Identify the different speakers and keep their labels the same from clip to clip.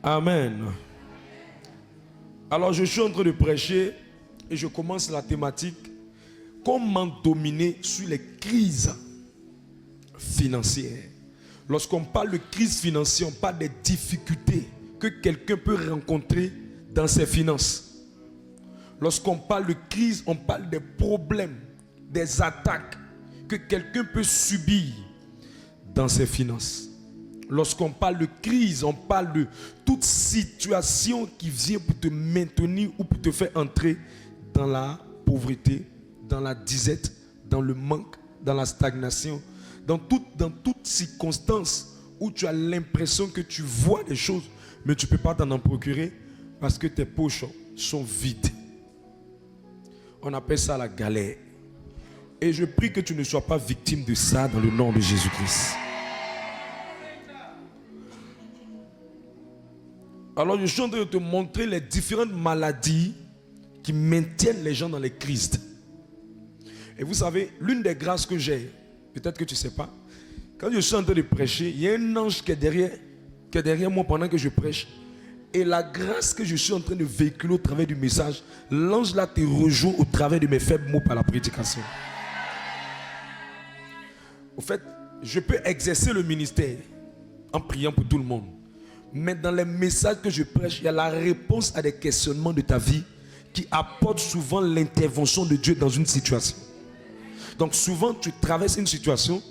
Speaker 1: Amen. Alors je suis en train de prêcher et je commence la thématique comment dominer sur les crises financières. Lorsqu'on parle de crise financière, on parle des difficultés que quelqu'un peut rencontrer dans ses finances. Lorsqu'on parle de crise, on parle des problèmes, des attaques que quelqu'un peut subir dans ses finances. Lorsqu'on parle de crise, on parle de toute situation qui vient pour te maintenir ou pour te faire entrer dans la pauvreté, dans la disette, dans le manque, dans la stagnation, dans toute circonstance où tu as l'impression que tu vois des choses, mais tu ne peux pas t'en procurer parce que tes poches sont vides. On appelle ça la galère. Et je prie que tu ne sois pas victime de ça dans le nom de Jésus-Christ. Alors je suis en train de te montrer les différentes maladies qui maintiennent les gens dans les crises. Et vous savez, l'une des grâces que j'ai, peut-être que tu ne sais pas, quand je suis en train de prêcher, il y a un ange qui est derrière moi pendant que je prêche. Et la grâce que je suis en train de véhiculer au travers du message, l'ange là te rejoint au travers de mes faibles mots par la prédication. Au fait, je peux exercer le ministère en priant pour tout le monde. Mais dans les messages que je prêche, il y a la réponse à des questionnements de ta vie qui apportent souvent l'intervention de Dieu dans une situation. Donc souvent tu traverses une situation,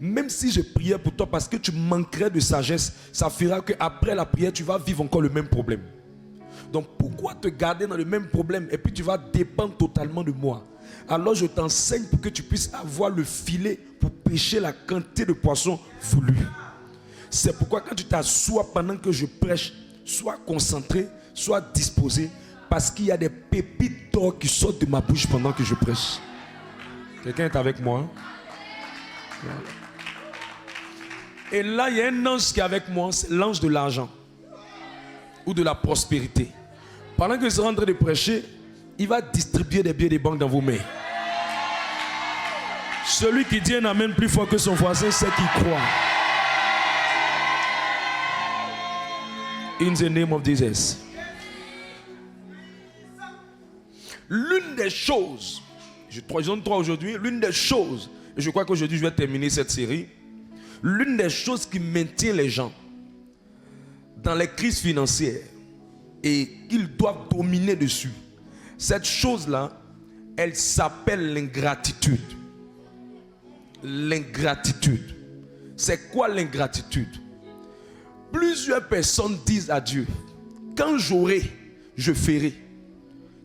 Speaker 1: même si je priais pour toi parce que tu manquerais de sagesse, ça fera qu'après la prière, tu vas vivre encore le même problème. Donc pourquoi te garder dans le même problème et puis tu vas dépendre totalement de moi? Alors je t'enseigne pour que tu puisses avoir le filet pour pêcher la quantité de poissons voulue. C'est pourquoi quand tu t'assois pendant que je prêche, sois concentré, sois disposé, parce qu'il y a des pépites d'or qui sortent de ma bouche pendant que je prêche. Quelqu'un est avec moi? Voilà. Et là, il y a un ange qui est avec moi, c'est l'ange de l'argent ou de la prospérité. Pendant que je serai en train de prêcher, il va distribuer des billets de banque dans vos mains. Celui qui dit un amen plus fort que son voisin, c'est qu'il croit. In the name of Jesus. L'une des choses, je donne trois aujourd'hui, l'une des choses, et je crois qu'aujourd'hui je vais terminer cette série, l'une des choses qui maintient les gens dans les crises financières et qu'ils doivent dominer dessus, cette chose-là, elle s'appelle l'ingratitude. L'ingratitude. C'est quoi l'ingratitude? Plusieurs personnes disent à Dieu, quand j'aurai, je ferai.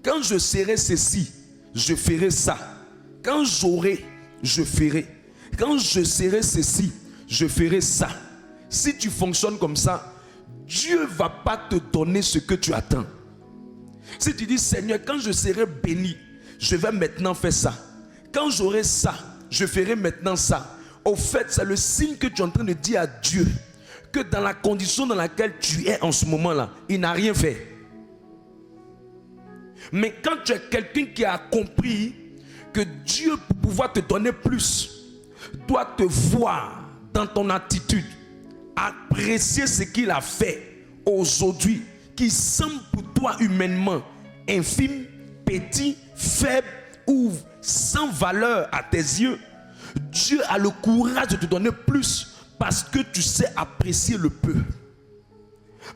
Speaker 1: Quand je serai ceci, je ferai ça. Quand j'aurai, je ferai. Quand je serai ceci, je ferai ça. Si tu fonctionnes comme ça, Dieu ne va pas te donner ce que tu attends. Si tu dis, Seigneur, quand je serai béni, je vais maintenant faire ça. Quand j'aurai ça, je ferai maintenant ça. Au fait, c'est le signe que tu es en train de dire à Dieu que dans la condition dans laquelle tu es en ce moment-là, il n'a rien fait. Mais quand tu es quelqu'un qui a compris que Dieu, pour pouvoir te donner plus, doit te voir dans ton attitude, apprécier ce qu'il a fait aujourd'hui, qui semble pour toi humainement infime, petit, faible ou sans valeur à tes yeux, Dieu a le courage de te donner plus parce que tu sais apprécier le peu.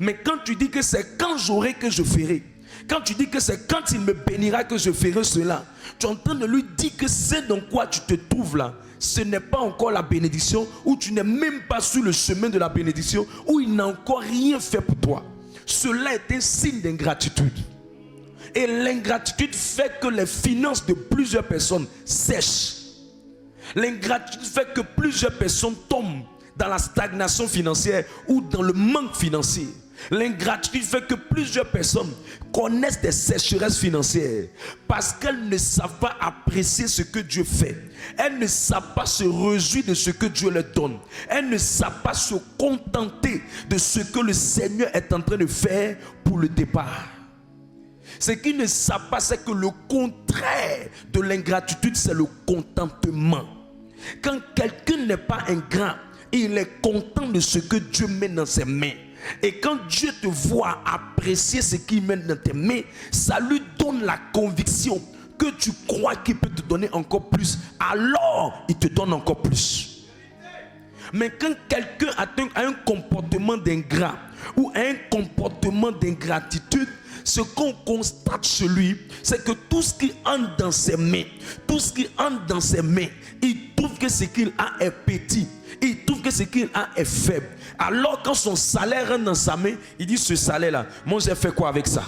Speaker 1: Mais quand tu dis que c'est quand j'aurai que je ferai, quand tu dis que c'est quand il me bénira que je ferai cela, tu es en train de lui dire que c'est dans quoi tu te trouves là, ce n'est pas encore la bénédiction, ou tu n'es même pas sur le chemin de la bénédiction, ou il n'a encore rien fait pour toi. Cela est un signe d'ingratitude. Et l'ingratitude fait que les finances de plusieurs personnes sèchent. L'ingratitude fait que plusieurs personnes tombent dans la stagnation financière ou dans le manque financier. L'ingratitude fait que plusieurs personnes connaissent des sécheresses financières parce qu'elles ne savent pas apprécier ce que Dieu fait. Elles ne savent pas se réjouir de ce que Dieu leur donne. Elles ne savent pas se contenter de ce que le Seigneur est en train de faire pour le départ. Ce qu'ils ne savent pas, c'est que le contraire de l'ingratitude, c'est le contentement. Quand quelqu'un n'est pas ingrat, il est content de ce que Dieu met dans ses mains. Et quand Dieu te voit apprécier ce qu'il met dans tes mains, ça lui donne la conviction que tu crois qu'il peut te donner encore plus. Alors, il te donne encore plus. Mais quand quelqu'un a un comportement d'ingrat ou un comportement d'ingratitude, ce qu'on constate chez lui, c'est que tout ce qui entre dans ses mains, il trouve que ce qu'il a est petit. Il trouve que ce qu'il a est faible. Alors quand son salaire rentre dans sa main, il dit ce salaire-là, moi j'ai fait quoi avec ça?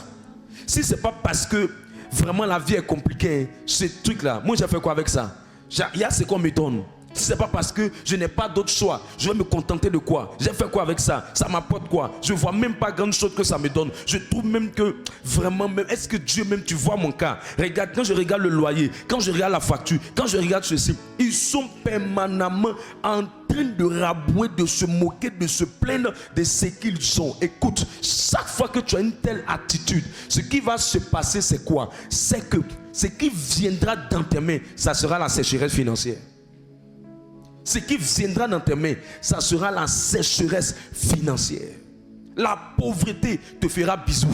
Speaker 1: Si ce n'est pas parce que vraiment la vie est compliquée, ce truc-là, moi j'ai fait quoi avec ça? Il y a ce qu'on me donne. Si ce n'est pas parce que je n'ai pas d'autre choix, je vais me contenter de quoi? J'ai fait quoi avec ça? Ça m'apporte quoi? Je ne vois même pas grande chose que ça me donne. Je trouve même que vraiment, même, est-ce que Dieu même, tu vois mon cas? Regarde, quand je regarde le loyer, quand je regarde la facture, quand je regarde ceci, ils sont permanemment en train de rabouer, de se moquer, de se plaindre de ce qu'ils sont. Écoute, chaque fois que tu as une telle attitude, ce qui va se passer, c'est quoi? C'est que ce qui viendra dans tes mains, ça sera la sécheresse financière. Ce qui viendra dans tes mains, ça sera la sécheresse financière. La pauvreté te fera bisou.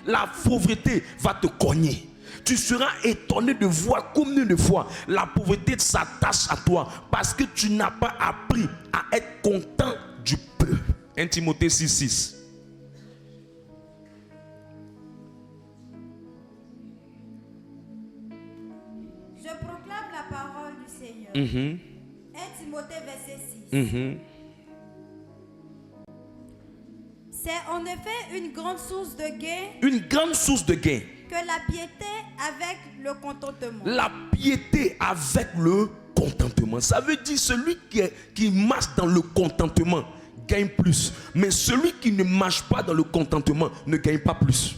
Speaker 1: La pauvreté va te cogner. Tu seras étonné de voir combien de fois la pauvreté s'attache à toi parce que tu n'as pas appris à être content du peu. 1 Timothée 6:6.
Speaker 2: Je proclame la parole du Seigneur. 1 Timothée verset 6. C'est en effet une grande source de gain.
Speaker 1: Une grande source de gain.
Speaker 2: Que la piété avec le contentement.
Speaker 1: La piété avec le contentement. Ça veut dire celui qui marche dans le contentement gagne plus. Mais celui qui ne marche pas dans le contentement ne gagne pas plus.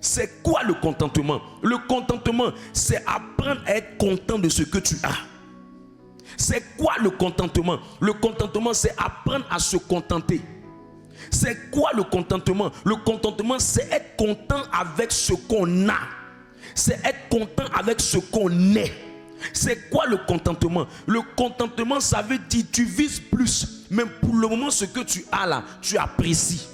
Speaker 1: C'est quoi le contentement? Le contentement, c'est apprendre à être content de ce que tu as. C'est quoi le contentement? Le contentement, c'est apprendre à se contenter. C'est quoi le contentement? Le contentement, c'est être content avec ce qu'on a. C'est être content avec ce qu'on est. C'est quoi le contentement? Le contentement, ça veut dire tu vises plus. Mais pour le moment, ce que tu as là, tu apprécies.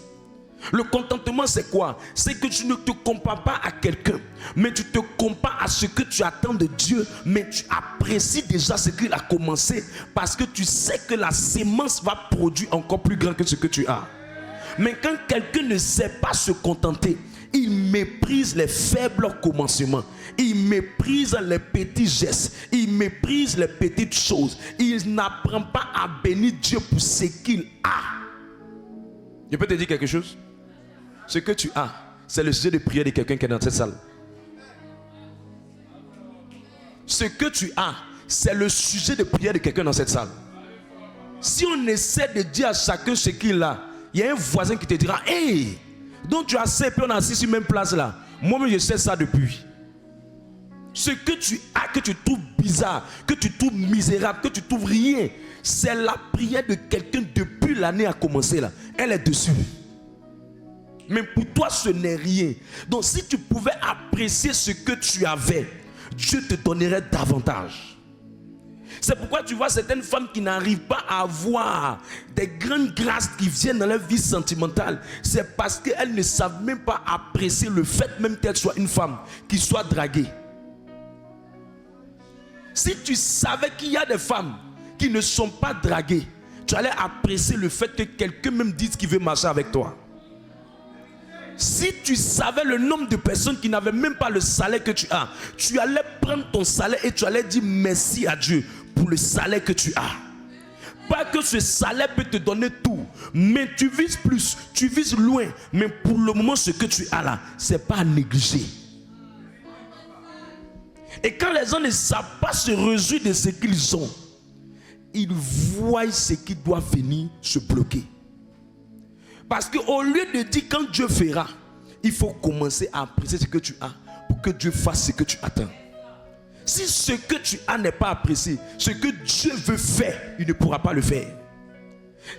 Speaker 1: Le contentement, c'est quoi? C'est que tu ne te compares pas à quelqu'un, mais tu te compares à ce que tu attends de Dieu, mais tu apprécies déjà ce qu'il a commencé parce que tu sais que la sémence va produire encore plus grand que ce que tu as. Mais quand quelqu'un ne sait pas se contenter, il méprise les faibles commencements, il méprise les petits gestes, il méprise les petites choses, il n'apprend pas à bénir Dieu pour ce qu'il a. Je peux te dire quelque chose? Ce que tu as, c'est le sujet de prière de quelqu'un qui est dans cette salle. Ce que tu as, c'est le sujet de prière de quelqu'un dans cette salle. Si on essaie de dire à chacun ce qu'il a, il y a un voisin qui te dira: hey, donc tu as ça et puis on a assis sur la même place là. Moi-même je sais ça depuis. Ce que tu as, que tu trouves bizarre, que tu trouves misérable, que tu trouves rien, c'est la prière de quelqu'un depuis l'année a commencé là. Elle est dessus. Mais pour toi ce n'est rien. Donc si tu pouvais apprécier ce que tu avais, Dieu te donnerait davantage. C'est pourquoi tu vois certaines femmes qui n'arrivent pas à avoir des grandes grâces qui viennent dans leur vie sentimentale. C'est parce qu'elles ne savent même pas apprécier le fait même qu'elle soit une femme, qui soit draguée. Si tu savais qu'il y a des femmes qui ne sont pas draguées, tu allais apprécier le fait que quelqu'un même dise qu'il veut marcher avec toi. Si tu savais le nombre de personnes qui n'avaient même pas le salaire que tu as, tu allais prendre ton salaire et tu allais dire merci à Dieu pour le salaire que tu as. Pas que ce salaire peut te donner tout, mais tu vises plus, tu vises loin. Mais pour le moment, ce que tu as là, c'est pas à négliger. Et quand les gens ne savent pas se réjouir de ce qu'ils ont, ils voient ce qui doit venir se bloquer. Parce qu'au lieu de dire quand Dieu fera, il faut commencer à apprécier ce que tu as pour que Dieu fasse ce que tu attends. Si ce que tu as n'est pas apprécié, ce que Dieu veut faire, il ne pourra pas le faire.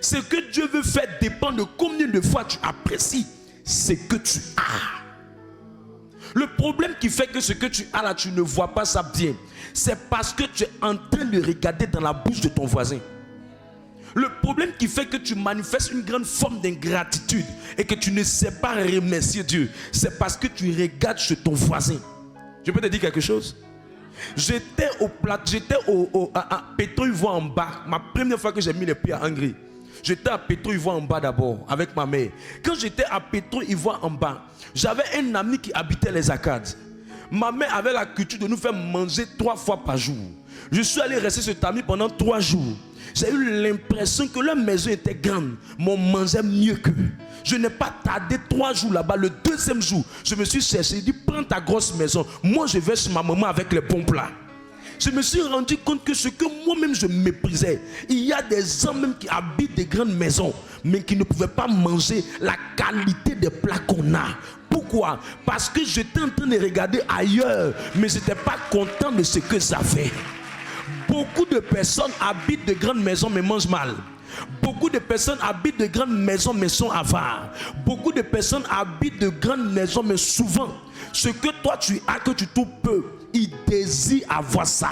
Speaker 1: Ce que Dieu veut faire dépend de combien de fois tu apprécies ce que tu as. Le problème qui fait que ce que tu as là, tu ne vois pas ça bien, c'est parce que tu es en train de regarder dans la bouche de ton voisin. Le problème qui fait que tu manifestes une grande forme d'ingratitude et que tu ne sais pas remercier Dieu, c'est parce que tu regardes chez ton voisin. Je peux te dire quelque chose? J'étais à Pétro-Ivoire en bas. Ma première fois que j'ai mis les pieds à Hongrie, j'étais à Pétro-Ivoire en bas d'abord avec ma mère. Quand j'étais à Pétro-Ivoire en bas, j'avais un ami qui habitait les Acades. Ma mère avait la culture de nous faire manger 3 fois par jour. Je suis allé rester chez cet ami pendant 3 jours. J'ai eu l'impression que leur maison était grande, mais on mangeait mieux qu'eux. Je n'ai pas tardé 3 jours là-bas. Le 2e jour, je me suis cherché. Il dit, prends ta grosse maison. Moi, je vais chez ma maman avec les bons plats. Je me suis rendu compte que ce que moi-même je méprisais, il y a des gens même qui habitent des grandes maisons, mais qui ne pouvaient pas manger la qualité des plats qu'on a. Pourquoi? Parce que j'étais en train de regarder ailleurs, mais je n'étais pas content de ce que j'avais. Beaucoup de personnes habitent de grandes maisons mais mangent mal. Beaucoup de personnes habitent de grandes maisons mais sont avares. Beaucoup de personnes habitent de grandes maisons mais souvent, ce que toi tu as, que tu trouves peu, ils désirent avoir ça.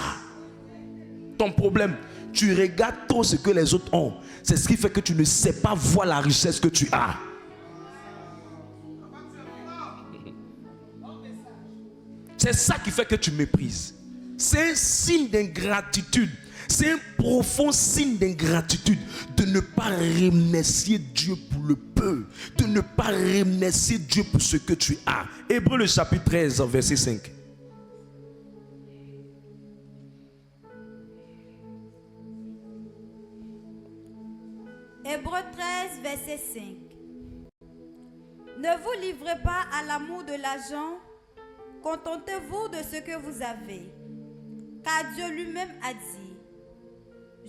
Speaker 1: Ton problème, tu regardes trop ce que les autres ont. C'est ce qui fait que tu ne sais pas voir la richesse que tu as. C'est ça qui fait que tu méprises. C'est un signe d'ingratitude. C'est un profond signe d'ingratitude de ne pas remercier Dieu pour le peu, de ne pas remercier Dieu pour ce que tu as. Hébreux le chapitre 13, verset 5.
Speaker 2: Hébreux 13, verset 5. Ne vous livrez pas à l'amour de l'argent, contentez-vous de ce que vous avez. Car Dieu lui-même a dit,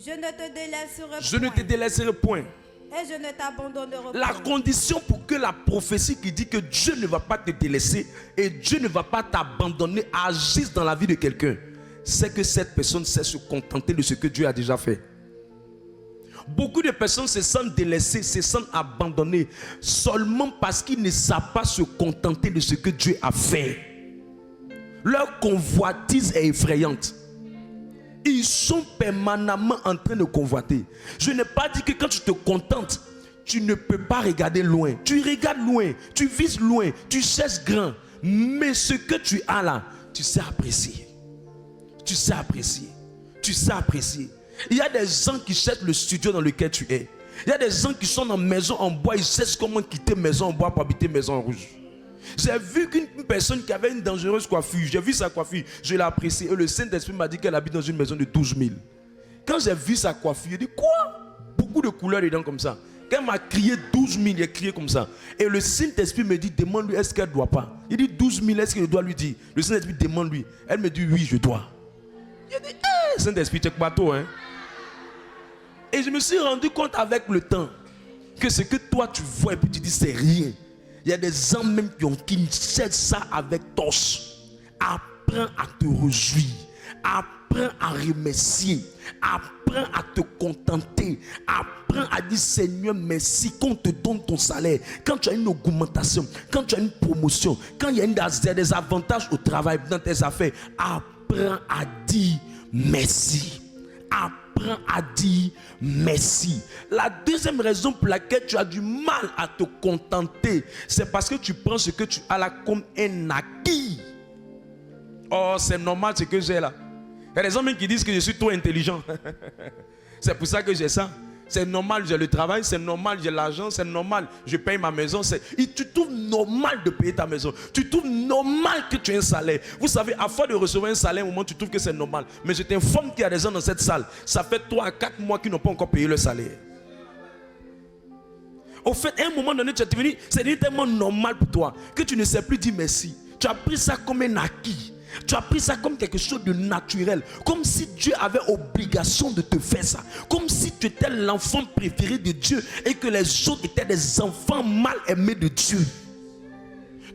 Speaker 2: je ne te délaisserai point. Et je ne t'abandonnerai point.
Speaker 1: La condition pour que la prophétie qui dit que Dieu ne va pas te délaisser et Dieu ne va pas t'abandonner agisse dans la vie de quelqu'un, c'est que cette personne sait se contenter de ce que Dieu a déjà fait. Beaucoup de personnes se sentent délaissées, se sentent abandonnées seulement parce qu'ils ne savent pas se contenter de ce que Dieu a fait. Leur convoitise est effrayante. Ils sont permanemment en train de convoiter. Je n'ai pas dit que quand tu te contentes, tu ne peux pas regarder loin. Tu regardes loin, tu vises loin, tu cherches grand. Mais ce que tu as là, tu sais apprécier. Tu sais apprécier. Tu sais apprécier. Il y a des gens qui cherchent le studio dans lequel tu es. Il y a des gens qui sont en maison en bois, ils cherchent comment quitter maison en bois pour habiter maison en rouge. J'ai vu qu'une personne qui avait une dangereuse coiffure, j'ai vu sa coiffure, je l'ai appréciée. Et le Saint-Esprit m'a dit qu'elle habite dans une maison de 12 000. Quand j'ai vu sa coiffure, j'ai dit quoi? Beaucoup de couleurs dedans comme ça. Quand elle m'a crié 12 000, j'ai crié comme ça. Et le Saint-Esprit me dit, demande-lui, est-ce qu'elle ne doit pas? Il dit 12 000, est-ce qu'il doit lui dire? Le Saint-Esprit demande-lui. Elle me dit, oui, je dois. J'ai dit, Saint-Esprit, tu es bateau, hein? Et je me suis rendu compte avec le temps que ce que toi tu vois et puis tu dis c'est rien. Il y a des gens même qui cherchent ça avec torche. Apprends à te réjouir. Apprends à remercier. Apprends à te contenter. Apprends à dire Seigneur merci quand on te donne ton salaire. Quand tu as une augmentation. Quand tu as une promotion. Quand il y a des avantages au travail dans tes affaires. Apprends à dire merci. Apprends à dire merci. La deuxième raison pour laquelle tu as du mal à te contenter, c'est parce que tu prends ce que tu as là comme un acquis. Oh, c'est normal ce que j'ai là. Il y a des hommes qui disent que je suis trop intelligent. C'est pour ça que j'ai ça. C'est normal, j'ai le travail, c'est normal, j'ai l'argent, c'est normal, je paye ma maison. Et tu trouves normal de payer ta maison. Tu trouves normal que tu aies un salaire. Vous savez, à force de recevoir un salaire, au moment tu trouves que c'est normal. Mais je t'informe qu'il y a des gens dans cette salle, ça fait 3 à 4 mois qu'ils n'ont pas encore payé le salaire. Au fait, à un moment donné, tu es devenu, c'est devenu tellement normal pour toi que tu ne sais plus dire merci. Tu as pris ça comme un acquis. Tu as pris ça comme quelque chose de naturel. Comme si Dieu avait obligation de te faire ça. Comme si tu étais l'enfant préféré de Dieu et que les autres étaient des enfants mal aimés de Dieu.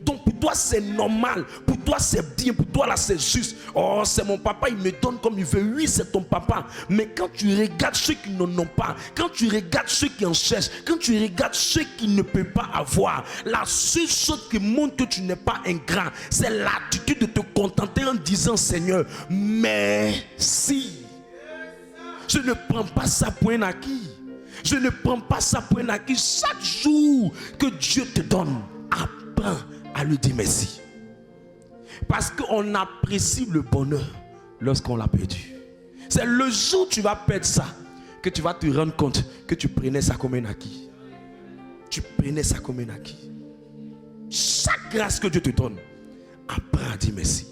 Speaker 1: Donc pour toi c'est normal, pour toi c'est bien, pour toi là c'est juste. Oh c'est mon papa, il me donne comme il veut. Oui c'est ton papa. Mais quand tu regardes ceux qui n'en ont pas, quand tu regardes ceux qui en cherchent, quand tu regardes ceux qui ne peuvent pas avoir, la seule chose qui montre que tu n'es pas ingrat, c'est l'attitude de te contenter en disant Seigneur merci. Je ne prends pas ça pour un acquis. Je ne prends pas ça pour un acquis. Chaque jour que Dieu te donne, apprends à lui dire merci. Parce qu'on apprécie le bonheur lorsqu'on l'a perdu. C'est le jour où tu vas perdre ça que tu vas te rendre compte que tu prenais ça comme un acquis. Tu prenais ça comme un acquis. Chaque grâce que Dieu te donne, apprends à dire merci.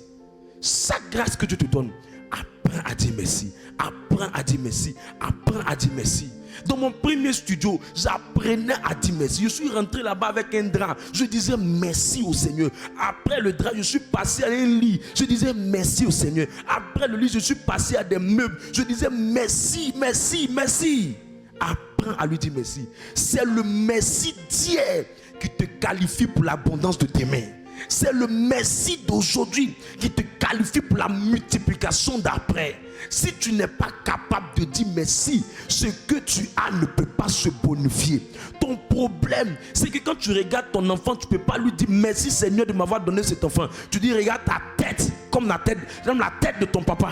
Speaker 1: Chaque grâce que Dieu te donne, apprends à dire merci. Apprends à dire merci. Apprends à dire merci. Dans mon premier studio, j'apprenais à dire merci. Je suis rentré là-bas avec un drap. Je disais merci au Seigneur. Après le drap, je suis passé à un lit. Je disais merci au Seigneur. Après le lit, je suis passé à des meubles. Je disais merci, merci, merci. Apprends à lui dire merci. C'est le merci d'hier qui te qualifie pour l'abondance de demain. C'est le merci d'aujourd'hui qui te qualifie pour la multiplication d'après. Si tu n'es pas capable de dire merci, ce que tu as ne peut pas se bonifier. Ton problème, c'est que quand tu regardes ton enfant, tu ne peux pas lui dire merci Seigneur de m'avoir donné cet enfant. Tu dis regarde ta tête comme la tête de ton papa.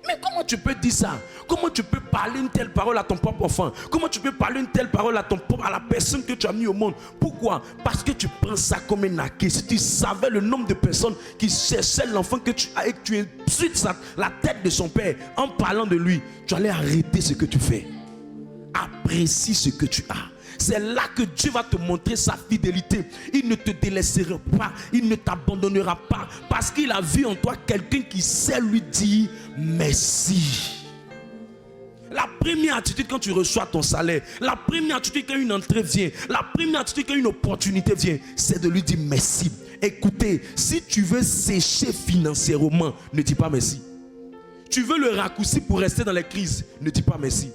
Speaker 1: Mais comment tu peux dire ça? Comment tu peux parler une telle parole à ton propre enfant? Comment tu peux parler une telle parole à la personne que tu as mis au monde? Pourquoi? Parce que tu prends ça comme un acquis. Si tu savais le nombre de personnes qui cherchaient l'enfant que tu as et que tu insultes la tête de son père en parlant de lui, tu allais arrêter ce que tu fais. Apprécie ce que tu as. C'est là que Dieu va te montrer sa fidélité. Il ne te délaissera pas. Il ne t'abandonnera pas. Parce qu'il a vu en toi quelqu'un qui sait lui dire merci. La première attitude quand tu reçois ton salaire, la première attitude quand une entrée vient, la première attitude quand une opportunité vient, c'est de lui dire merci. Écoutez, si tu veux sécher financièrement, ne dis pas merci. Tu veux le raccourci pour rester dans les crises, ne dis pas merci.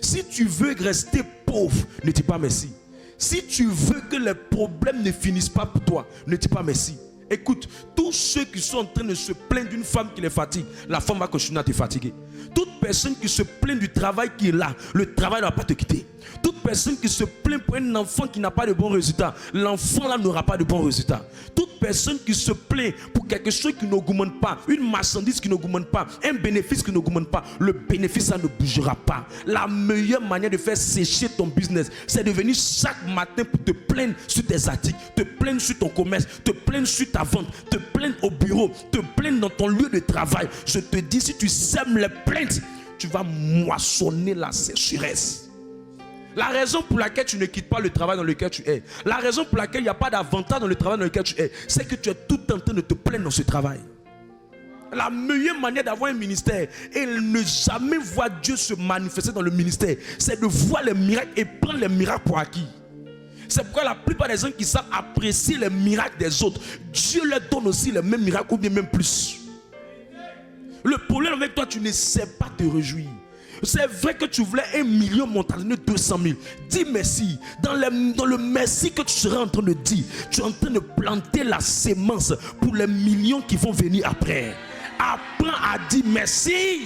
Speaker 1: Si tu veux rester pauvre, ne dis pas merci. Si tu veux que les problèmes ne finissent pas pour toi, ne dis pas merci. Écoute, tous ceux qui sont en train de se plaindre d'une femme qui les fatigue, la femme va continuer à te fatiguer. Toute personne qui se plaint du travail qui est là, le travail ne va pas te quitter. Toute personne qui se plaint pour un enfant qui n'a pas de bons résultats, l'enfant là n'aura pas de bons résultats. Toute personne qui se plaint pour quelque chose qui n'augmente pas, une marchandise qui n'augmente pas, un bénéfice qui n'augmente pas, le bénéfice ça ne bougera pas. La meilleure manière de faire sécher ton business, c'est de venir chaque matin pour te plaindre sur tes articles, te plaindre sur ton commerce, te plaindre sur ta vente, te plaindre au bureau, te plaindre dans ton lieu de travail. Je te dis, si tu sèmes les plaintes, tu vas moissonner la sécheresse. La raison pour laquelle tu ne quittes pas le travail dans lequel tu es, la raison pour laquelle il n'y a pas d'avantage dans le travail dans lequel tu es, c'est que tu es tout en train de te plaindre dans ce travail. La meilleure manière d'avoir un ministère et ne jamais voir Dieu se manifester dans le ministère, c'est de voir les miracles et prendre les miracles pour acquis. C'est pourquoi la plupart des gens qui savent apprécier les miracles des autres, Dieu leur donne aussi les mêmes miracles ou bien même plus. Le problème avec toi, tu ne sais pas te réjouir. C'est vrai que tu voulais 1 million, mais on t'a donné 200 000. Dis merci. Dans le merci que tu seras en train de dire, tu es en train de planter la sémence pour les millions qui vont venir après. Apprends à dire merci.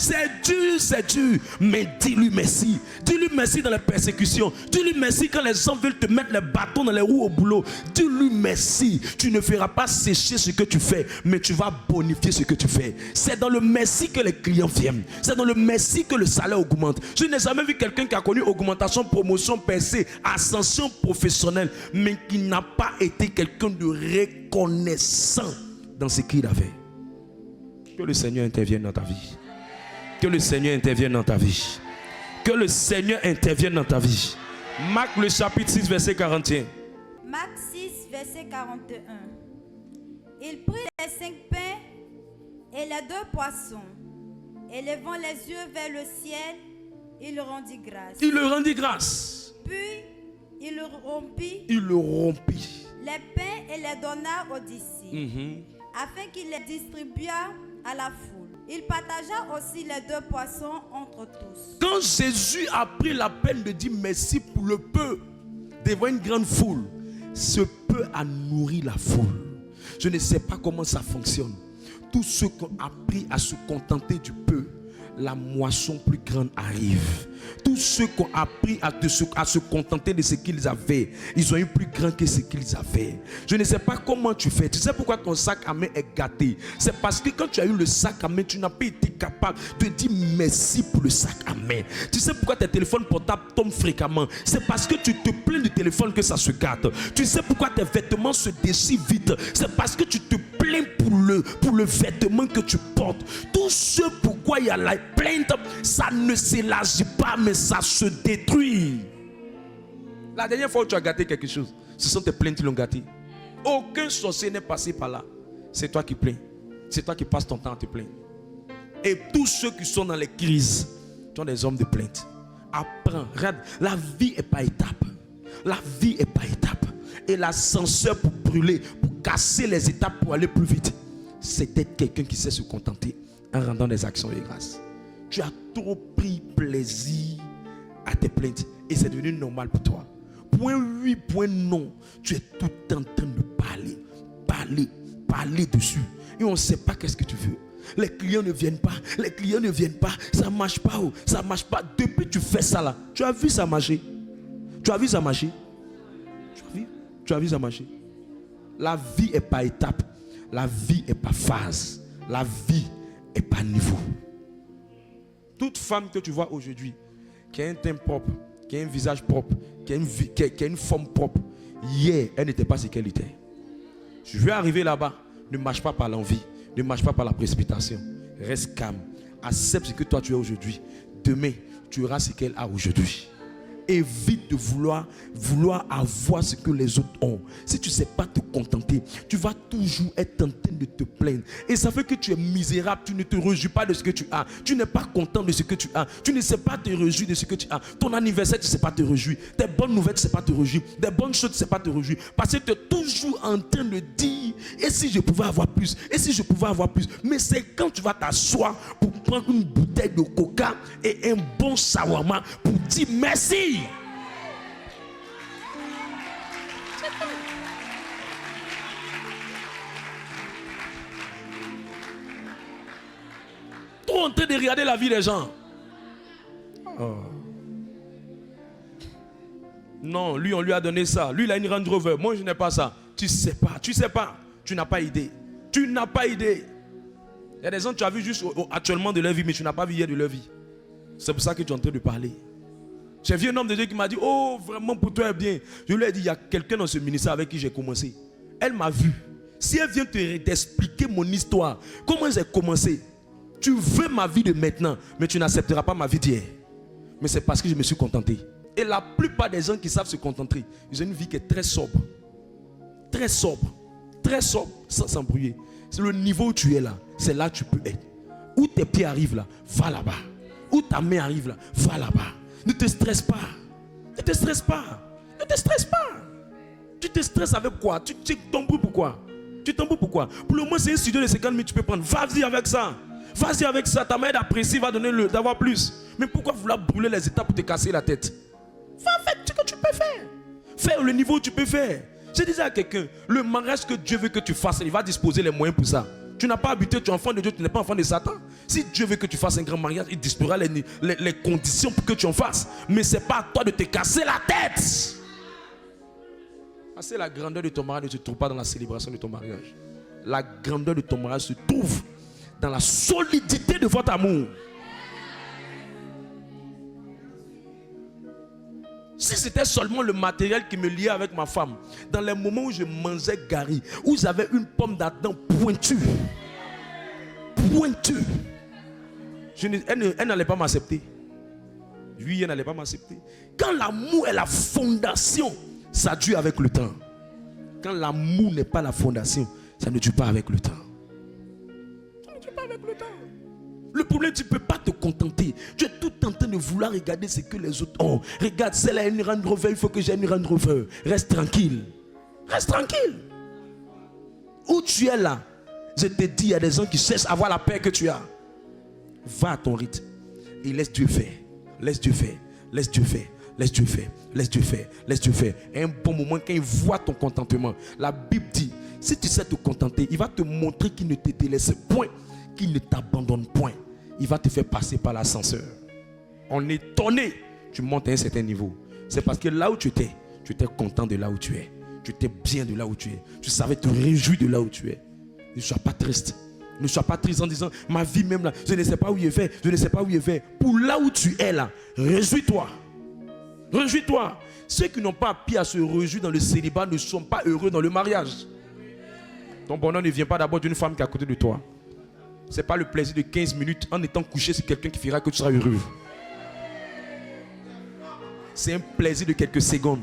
Speaker 1: C'est dur, mais dis-lui merci. Dis-lui merci dans les persécutions. Dis-lui merci quand les gens veulent te mettre les bâtons dans les roues au boulot. Dis-lui merci. Tu ne feras pas sécher ce que tu fais, mais tu vas bonifier ce que tu fais. C'est dans le merci que les clients viennent. C'est dans le merci que le salaire augmente. Je n'ai jamais vu quelqu'un qui a connu augmentation, promotion, percée, ascension professionnelle, mais qui n'a pas été quelqu'un de reconnaissant dans ce qu'il avait. Que le Seigneur intervienne dans ta vie. Que le Seigneur intervienne dans ta vie. Que le Seigneur intervienne dans ta vie. Marc le chapitre 6, verset 41.
Speaker 2: Marc 6, verset 41. Il prit les 5 pains et les 2 poissons, et levant les yeux vers le ciel, il rendit grâce.
Speaker 1: Il le rendit grâce.
Speaker 2: Puis il le rompit.
Speaker 1: Il le rompit.
Speaker 2: Les pains et les donna aux disciples, afin qu'il les distribuât à la foule. Il partagea aussi les 2 poissons entre tous.
Speaker 1: Quand Jésus a pris la peine de dire merci pour le peu devant une grande foule, ce peu a nourri la foule. Je ne sais pas comment ça fonctionne. Tous ceux qui ont appris à se contenter du peu, la moisson plus grande arrive. Tous ceux qui ont appris à se contenter de ce qu'ils avaient, ils ont eu plus grand que ce qu'ils avaient. Je ne sais pas comment tu fais. Tu sais pourquoi ton sac à main est gâté? C'est parce que quand tu as eu le sac à main, tu n'as pas été capable de dire merci pour le sac à main. Tu sais pourquoi tes téléphones portables tombent fréquemment? C'est parce que tu te plains du téléphone que ça se gâte. Tu sais pourquoi tes vêtements se déchirent vite? C'est parce que tu te plains pour le vêtement que tu portes. Tout ce pourquoi il y a la plainte, ça ne s'élargit pas, mais ça se détruit. La dernière fois où tu as gâté quelque chose, ce sont tes plaintes qui l'ont gâté. Aucun sorcier n'est passé par là. C'est toi qui plains. C'est toi qui passes ton temps à te plaindre. Et tous ceux qui sont dans les crises sont des hommes de plainte. Apprends. Regarde, la vie n'est pas étape. La vie n'est pas étape. Et l'ascenseur pour brûler, pour casser les étapes pour aller plus vite, c'est d'être quelqu'un qui sait se contenter en rendant des actions de grâce. Tu as trop pris plaisir à tes plaintes et c'est devenu normal pour toi. Point oui, point non. Tu es tout en train de parler dessus. Et on ne sait pas qu'est-ce que tu veux. Les clients ne viennent pas. Ça ne marche pas. Ça ne marche pas. Depuis que tu fais ça là, tu as vu ça marcher. Tu as vu ça marcher. La vie n'est pas étape. La vie n'est pas phase. La vie n'est pas niveau. Toute femme que tu vois aujourd'hui, qui a un teint propre, qui a un visage propre, qui a une forme propre, hier, elle n'était pas ce qu'elle était. Je veux arriver là-bas. Ne marche pas par l'envie. Ne marche pas par la précipitation. Reste calme. Accepte ce que toi tu es aujourd'hui. Demain, tu auras ce qu'elle a aujourd'hui. Évite de vouloir avoir ce que les autres ont. Si tu ne sais pas te contenter, tu vas toujours être en train de te plaindre. Et ça fait que tu es misérable, tu ne te réjouis pas de ce que tu as. Tu n'es pas content de ce que tu as. Tu ne sais pas te réjouir de ce que tu as. Ton anniversaire, tu ne sais pas te réjouir. Tes bonnes nouvelles, tu ne sais pas te réjouir. Des bonnes choses, tu ne sais pas te réjouir. Parce que tu es toujours en train de dire, et si je pouvais avoir plus? Et si je pouvais avoir plus? Mais c'est quand tu vas t'asseoir pour prendre une bouteille de coca et un bon shawarma pour dire merci. Trop en train de regarder la vie des gens. Oh. Non, lui on lui a donné ça. Lui il a une Range Rover. Moi je n'ai pas ça. Tu sais pas. Tu n'as pas idée. Il y a des gens que tu as vu juste actuellement de leur vie, mais tu n'as pas vu hier de leur vie. C'est pour ça que tu es en train de parler. J'ai vu un homme de Dieu qui m'a dit, oh vraiment pour toi est bien. Je lui ai dit, il y a quelqu'un dans ce ministère avec qui j'ai commencé. Elle m'a vu. Si elle vient t'expliquer mon histoire, comment j'ai commencé, tu veux ma vie de maintenant, mais tu n'accepteras pas ma vie d'hier. Mais c'est parce que je me suis contenté. Et la plupart des gens qui savent se contenter, ils ont une vie qui est très sobre. Très sobre. Très sobre, sans s'embrouiller. C'est le niveau où tu es là, c'est là que tu peux être. Où tes pieds arrivent là, va là-bas. Où ta main arrive là, va là-bas. Ne te stresse pas. Ne te stresse pas. Ne te stresse pas. Tu te stresses avec quoi? Tu t'embrouilles pourquoi? Pour le moins, c'est un studio de 50 000 tu peux prendre. Vas-y avec ça. Vas-y avec ça. Ta mère d'apprécier va donner d'avoir plus. Mais pourquoi vouloir brûler les étapes pour te casser la tête? Va faire ce que tu peux faire. Faire le niveau où tu peux faire. Je disais à quelqu'un, le mariage que Dieu veut que tu fasses, il va disposer les moyens pour ça. Tu n'as pas habité, tu es enfant de Dieu, tu n'es pas enfant de Satan. Si Dieu veut que tu fasses un grand mariage, il disposera les conditions pour que tu en fasses. Mais ce n'est pas à toi de te casser la tête. Parce que la grandeur de ton mariage ne se trouve pas dans la célébration de ton mariage. La grandeur de ton mariage se trouve dans la solidité de votre amour. Si c'était seulement le matériel qui me liait avec ma femme, dans les moments où je mangeais gari, où j'avais une pomme d'Adam pointue, elle n'allait pas m'accepter. Lui, elle n'allait pas m'accepter. Quand l'amour est la fondation, ça dure avec le temps. Quand l'amour n'est pas la fondation, ça ne dure pas avec le temps. Ça ne dure pas avec le temps. Le problème, tu ne peux pas te contenter. Tu es tout en train de vouloir regarder ce que les autres ont. Regarde, celle-là a une Range Rover, il faut que j'ai une Range Rover. Reste tranquille. Reste tranquille. Où tu es là, je te dis, il y a des gens qui cherchent à avoir la paix que tu as. Va à ton rythme et laisse Dieu faire. Laisse Dieu faire. Laisse Dieu faire. Laisse Dieu faire. Laisse Dieu faire. Laisse Dieu faire. Et un bon moment, quand il voit ton contentement, la Bible dit, si tu sais te contenter, il va te montrer qu'il ne te délaisse point, qu'il ne t'abandonne point. il va te faire passer par l'ascenseur. On est étonné, tu montes à un certain niveau. C'est parce que là où tu étais content de là où tu es. Tu étais bien de là où tu es. Tu savais te réjouir de là où tu es. Ne sois pas triste. Ne sois pas triste en disant, ma vie même là, je ne sais pas où il est fait, je ne sais pas où il est fait. Pour là où tu es là, réjouis-toi. Réjouis-toi. Ceux qui n'ont pas appris à se réjouir dans le célibat ne sont pas heureux dans le mariage. Ton bonheur ne vient pas d'abord d'une femme qui est à côté de toi. Ce n'est pas le plaisir de 15 minutes en étant couché sur quelqu'un qui fera que tu seras heureux. C'est un plaisir de quelques secondes.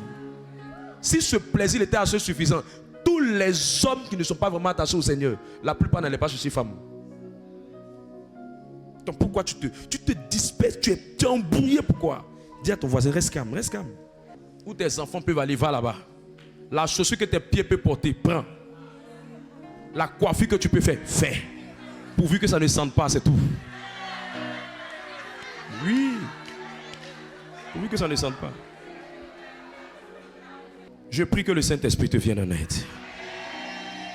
Speaker 1: Si ce plaisir était assez suffisant, tous les hommes qui ne sont pas vraiment attachés au Seigneur, la plupart n'allaient pas chercher femme. Donc pourquoi tu te disperses, tu es embrouillé, pourquoi? Dis à ton voisin, reste calme, reste calme. Où tes enfants peuvent aller, va là-bas. La chaussure que tes pieds peuvent porter, prends. La coiffure que tu peux faire, fais. Pourvu que ça ne sente pas, c'est tout. Oui. Pourvu que ça ne sente pas. Je prie que le Saint-Esprit te vienne en aide.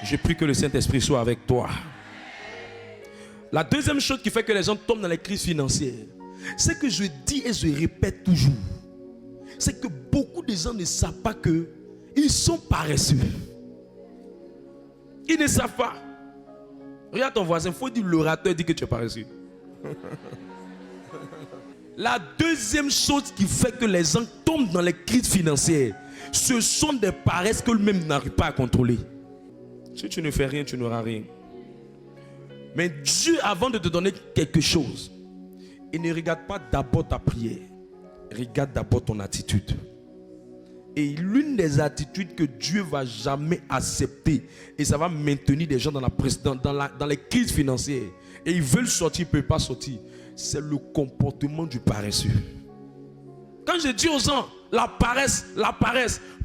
Speaker 1: Je prie que le Saint-Esprit soit avec toi. La deuxième chose qui fait que les gens tombent dans les crises financières, c'est que je dis et je répète toujours, c'est que beaucoup de gens ne savent pas qu'ils sont paresseux. Ils ne savent pas. Regarde ton voisin, il faut dire l'orateur dit que tu es paresseux. La deuxième chose qui fait que les gens tombent dans les crises financières, ce sont des paresses qu'eux-mêmes n'arrivent pas à contrôler. Si tu ne fais rien, tu n'auras rien. Mais Dieu, avant de te donner quelque chose, il ne regarde pas d'abord ta prière. Regarde d'abord ton attitude. Et l'une des attitudes que Dieu ne va jamais accepter, et ça va maintenir des gens dans les crises financières, et ils veulent sortir, ils ne peuvent pas sortir, c'est le comportement du paresseux. Quand je dis aux gens, la paresse,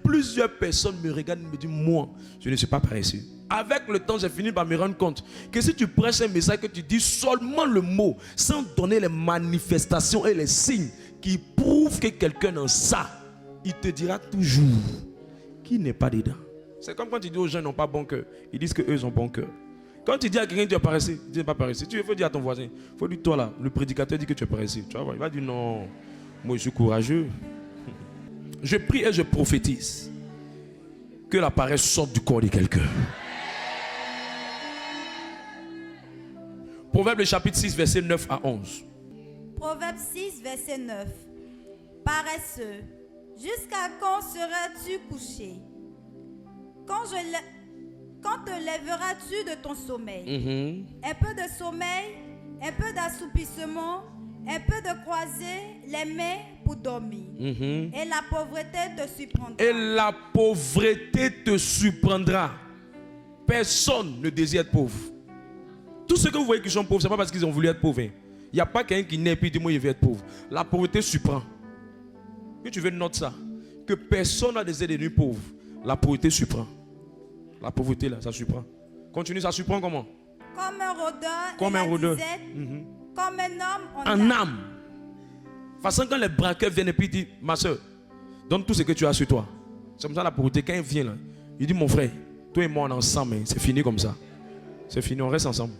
Speaker 1: plusieurs personnes me regardent et me disent, moi, je ne suis pas paresseux. Avec le temps, j'ai fini par me rendre compte que si tu prêches un message, que tu dis seulement le mot, sans donner les manifestations et les signes qui prouvent que quelqu'un en ça, il te dira toujours qu'il n'est pas dedans. C'est comme quand tu dis aux gens qui n'ont pas bon cœur, ils disent qu'eux ont bon cœur. Quand tu dis à quelqu'un que tu es paresseux, il dit pas paresseux. Tu veux dire à ton voisin, il faut dire toi là, le prédicateur dit que tu es paresseux. Tu vas voir, il va dire non, moi je suis courageux. Je prie et je prophétise que la paresse sorte du corps de quelqu'un. Proverbe chapitre 6, verset 9 à 11.
Speaker 2: Proverbe 6, verset 9. Paresseux, jusqu'à quand seras-tu couché? Quand te lèveras-tu de ton sommeil? Un peu de sommeil, un peu d'assoupissement, un peu de croiser les mains pour dormir. Et la pauvreté te surprendra.
Speaker 1: Et la pauvreté te surprendra. Personne ne désire être pauvre. Tous ceux que vous voyez qui sont pauvres, ce n'est pas parce qu'ils ont voulu être pauvres. Il n'y a pas quelqu'un qui naît et puis dit moi je vais être pauvre. La pauvreté surprend. Que tu veux noter ça. Que personne n'a désiré devenir pauvre. La pauvreté surprend. La pauvreté là, ça surprend. Continue, ça surprend comment?
Speaker 2: Comme un rôdeur.
Speaker 1: Comme un rôdeur.
Speaker 2: Comme un homme
Speaker 1: en âme. De toute façon, quand les braqueurs viennent et puis disent, ma soeur, donne tout ce que tu as sur toi. C'est comme ça la pauvreté. Quand il vient là, il dit, mon frère, toi et moi on est ensemble, c'est fini comme ça. C'est fini, on reste ensemble.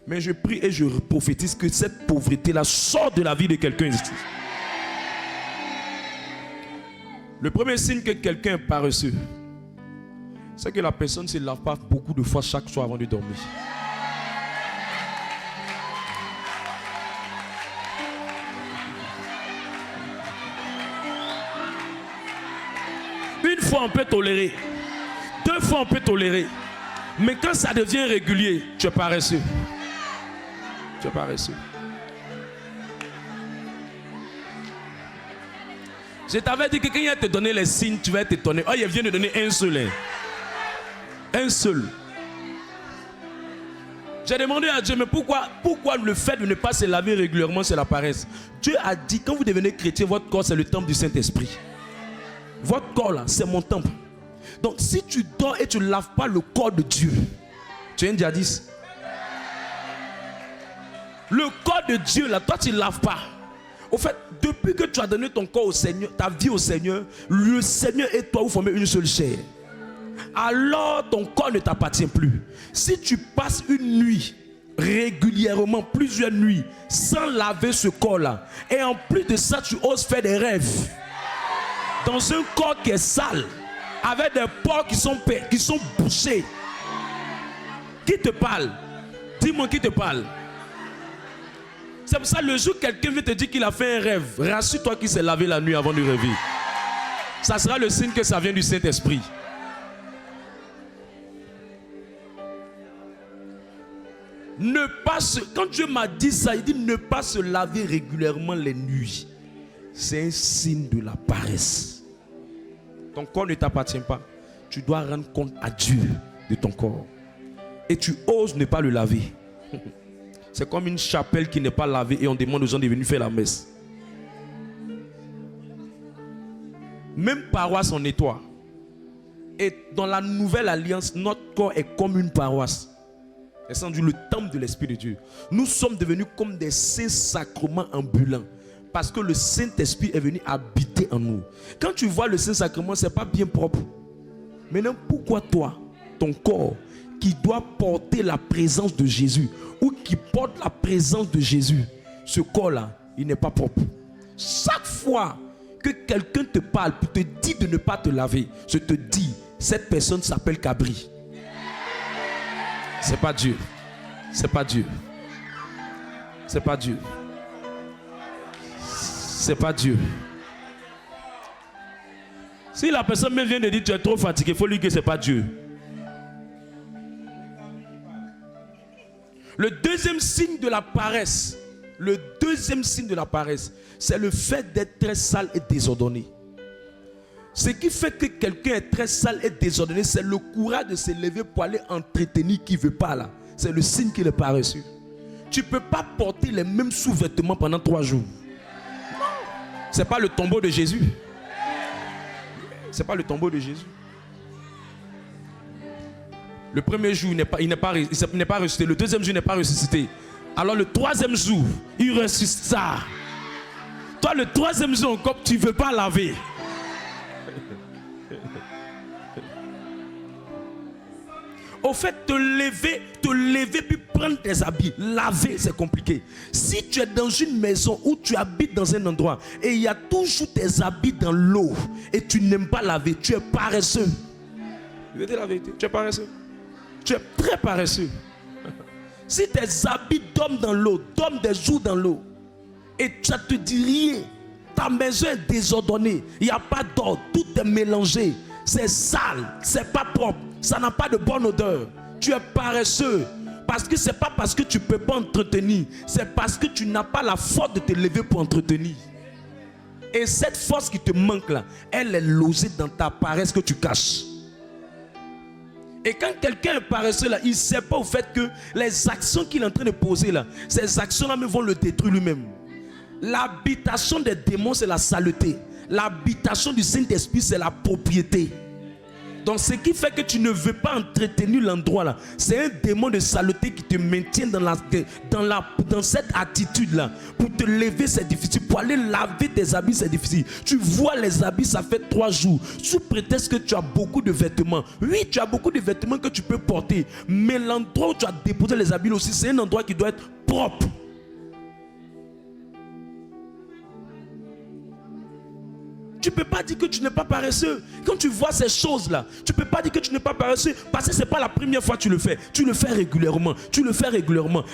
Speaker 1: Mais je prie et je prophétise que cette pauvreté-là sort de la vie de quelqu'un ici. Le premier signe que quelqu'un est paresseux, c'est que la personne ne se lave pas beaucoup de fois chaque soir avant de dormir. Une fois on peut tolérer, 2 fois on peut tolérer, mais quand ça devient régulier, tu es paresseux. Tu es paresseux. Je t'avais dit que quand il va te donner les signes, tu vas t'étonner. Oh, il vient de donner un seul. Hein. Un seul. J'ai demandé à Dieu, mais pourquoi le fait de ne pas se laver régulièrement, c'est la paresse? Dieu a dit, quand vous devenez chrétien, votre corps, c'est le temple du Saint-Esprit. Votre corps, là, c'est mon temple. Donc, si tu dors et tu ne laves pas le corps de Dieu, tu es un djihadiste. Le corps de Dieu, là, toi, tu ne laves pas. Au fait, depuis que tu as donné ton corps au Seigneur, ta vie au Seigneur, le Seigneur et toi, vous formez une seule chair. Alors, ton corps ne t'appartient plus. Si tu passes une nuit régulièrement, plusieurs nuits, sans laver ce corps-là, et en plus de ça, tu oses faire des rêves, dans un corps qui est sale, avec des pores qui sont bouchés. Qui te parle? Dis-moi qui te parle. C'est pour ça le jour où quelqu'un vient te dire qu'il a fait un rêve, rassure-toi qu'il s'est lavé la nuit avant de rêver. Ça sera le signe que ça vient du Saint-Esprit. Quand Dieu m'a dit ça, il dit ne pas se laver régulièrement les nuits. C'est un signe de la paresse. Ton corps ne t'appartient pas. Tu dois rendre compte à Dieu de ton corps. Et tu oses ne pas le laver. C'est comme une chapelle qui n'est pas lavée et on demande aux gens de venir faire la messe. Même paroisse on nettoie. Et dans la nouvelle alliance, notre corps est comme une paroisse. C'est le temple de l'Esprit de Dieu. Nous sommes devenus comme des saints sacrements ambulants. Parce que le Saint-Esprit est venu habiter en nous. Quand tu vois le Saint-Sacrement, ce n'est pas bien propre. Maintenant, pourquoi toi, ton corps, qui doit porter la présence de Jésus, ou qui porte la présence de Jésus, ce corps-là, il n'est pas propre. Chaque fois que quelqu'un te parle pour te dire de ne pas te laver, je te dis, cette personne s'appelle Cabri. C'est pas Dieu. C'est pas Dieu. C'est pas Dieu. C'est pas Dieu. Si la personne même vient de dire tu es trop fatigué, il faut lui dire que c'est pas Dieu. Le deuxième signe de la paresse, c'est le fait d'être très sale et désordonné. Ce qui fait que quelqu'un est très sale et désordonné, c'est le courage de se lever pour aller entretenir qui ne veut pas là. C'est le signe qu'il est paresseux. Tu ne peux pas porter les mêmes sous-vêtements pendant 3 jours. Non. Ce n'est pas le tombeau de Jésus. Ce n'est pas le tombeau de Jésus. Le premier jour, il n'est pas ressuscité. Le deuxième jour, il n'est pas ressuscité. Alors le troisième jour, il ressuscite ça. Toi, le troisième jour encore, tu ne veux pas laver. Au fait, te lever puis prendre tes habits, laver, c'est compliqué. Si tu es dans une maison où tu habites dans un endroit et il y a toujours tes habits dans l'eau et tu n'aimes pas laver, tu es paresseux. Je vais te dire la vérité, tu es paresseux. Tu es très paresseux. Si tes habits dorment dans l'eau, dorment des jours dans l'eau et ça te dit rien, ta maison est désordonnée, il n'y a pas d'ordre, tout est mélangé, c'est sale, c'est pas propre. Ça n'a pas de bonne odeur. Tu es paresseux. Parce que ce n'est pas parce que tu ne peux pas entretenir. C'est parce que tu n'as pas la force de te lever pour entretenir. Et cette force qui te manque là, elle est logée dans ta paresse que tu caches. Et quand quelqu'un est paresseux là, il ne sait pas au fait que les actions qu'il est en train de poser là, ces actions là vont le détruire lui-même. L'habitation des démons, c'est la saleté. L'habitation du Saint-Esprit, c'est la propriété. Donc ce qui fait que tu ne veux pas entretenir l'endroit là, c'est un démon de saleté qui te maintient dans cette attitude là. Pour te lever c'est difficile, pour aller laver tes habits c'est difficile. Tu vois les habits ça fait 3 jours, sous prétexte que tu as beaucoup de vêtements. Oui, tu as beaucoup de vêtements que tu peux porter, mais l'endroit où tu as déposé les habits aussi, c'est un endroit qui doit être propre. Tu ne peux pas dire que tu n'es pas paresseux. Quand tu vois ces choses-là, tu ne peux pas dire que tu n'es pas paresseux parce que ce n'est pas la première fois que tu le fais. Tu le fais régulièrement.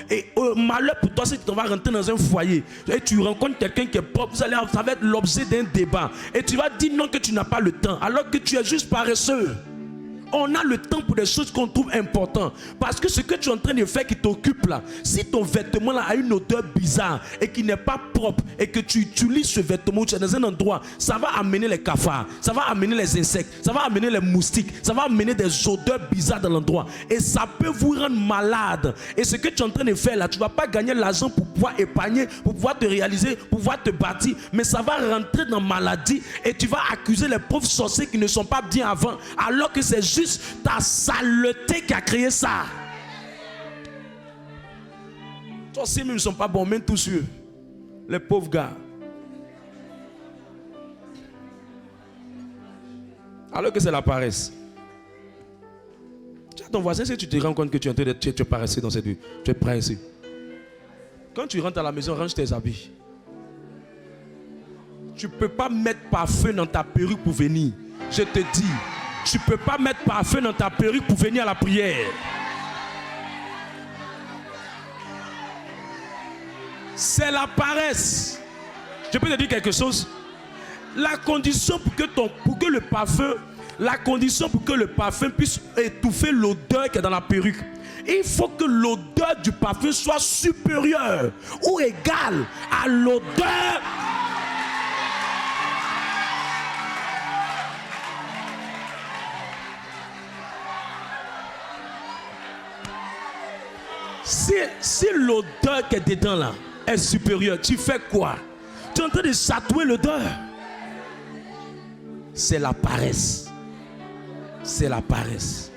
Speaker 1: Et malheur pour toi si tu vas rentrer dans un foyer et tu rencontres quelqu'un qui est propre, ça va être l'objet d'un débat. Et tu vas dire non que tu n'as pas le temps alors que tu es juste paresseux. On a le temps pour des choses qu'on trouve importantes. Parce que ce que tu es en train de faire qui t'occupe là, si ton vêtement là a une odeur bizarre et qui n'est pas propre et que tu utilises ce vêtement, tu es dans un endroit, ça va amener les cafards, ça va amener les insectes, ça va amener les moustiques, ça va amener des odeurs bizarres dans l'endroit. Et ça peut vous rendre malade. Et ce que tu es en train de faire là, tu ne vas pas gagner l'argent pour pouvoir épargner, pour pouvoir te réaliser, pour pouvoir te bâtir. Mais ça va rentrer dans la maladie et tu vas accuser les pauvres sorciers qui ne sont pas bien avant. Alors que c'est juste ta saleté qui a créé ça. Toi aussi même ne sont pas bons, même tous ceux, les pauvres gars. Alors que c'est la paresse. Tu as ton voisin, si tu te rends compte que tu es en train d'être, tu es paresseux dans cette vie, tu es paresseux. Quand tu rentres à la maison, range tes habits. Tu ne peux pas mettre parfum dans ta perruque pour venir. Je te dis, tu ne peux pas mettre parfum dans ta perruque pour venir à la prière. C'est la paresse. Je peux te dire quelque chose. La condition pour que le parfum puisse étouffer l'odeur qui est dans la perruque, il faut que l'odeur du parfum soit supérieure ou égale à l'odeur. Si l'odeur qui est dedans là est supérieure, tu fais quoi? Tu es en train de chatouiller l'odeur. C'est la paresse. C'est la paresse.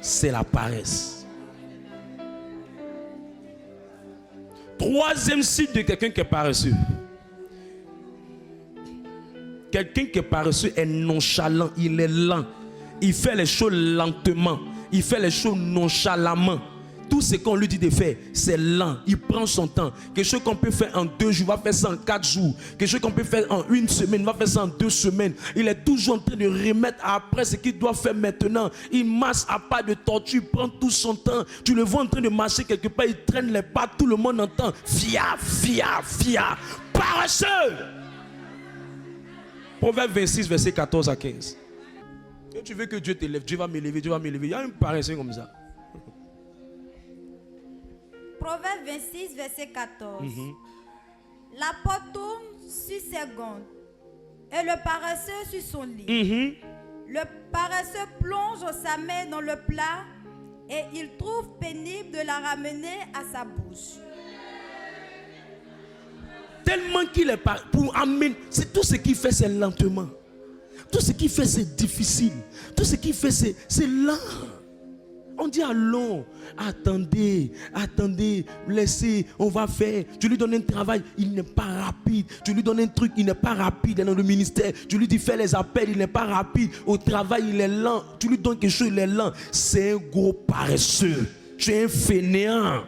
Speaker 1: C'est la paresse. Troisième signe de quelqu'un qui est paresseux. Quelqu'un qui est paresseux est nonchalant. Il est lent. Il fait les choses lentement. Il fait les choses nonchalamment. Tout ce qu'on lui dit de faire, c'est lent. Il prend son temps. Quelque chose qu'on peut faire en 2 jours, il va faire ça en 4 jours. Quelque chose qu'on peut faire en 1 semaine, il va faire ça en 2 semaines. Il est toujours en train de remettre après ce qu'il doit faire maintenant. Il marche à pas de tortue, il prend tout son temps. Tu le vois en train de marcher quelque part, il traîne les pas, tout le monde entend. Fia, fia, fia. Paresseux. Proverbe 26, verset 14 à 15. Si tu veux que Dieu t'élève, Dieu va m'élever, Dieu va m'élever. Il y a un paresseux comme ça.
Speaker 2: Proverbe 26, verset 14. La porte tourne sur ses gonds et le paresseux sur son lit. Le paresseux plonge sa main dans le plat et il trouve pénible de la ramener à sa bouche.
Speaker 1: Tellement qu'il est pas pour amener, c'est tout ce qu'il fait, c'est lentement. Tout ce qu'il fait, c'est difficile. Tout ce qu'il fait, c'est lent. On dit allons, attendez, laissez, on va faire. Tu lui donnes un travail, il n'est pas rapide. Tu lui donnes un truc, il n'est pas rapide dans le ministère. Tu lui dis fais les appels, il n'est pas rapide. Au travail, il est lent. Tu lui donnes quelque chose, il est lent. C'est un gros paresseux. Tu es un fainéant.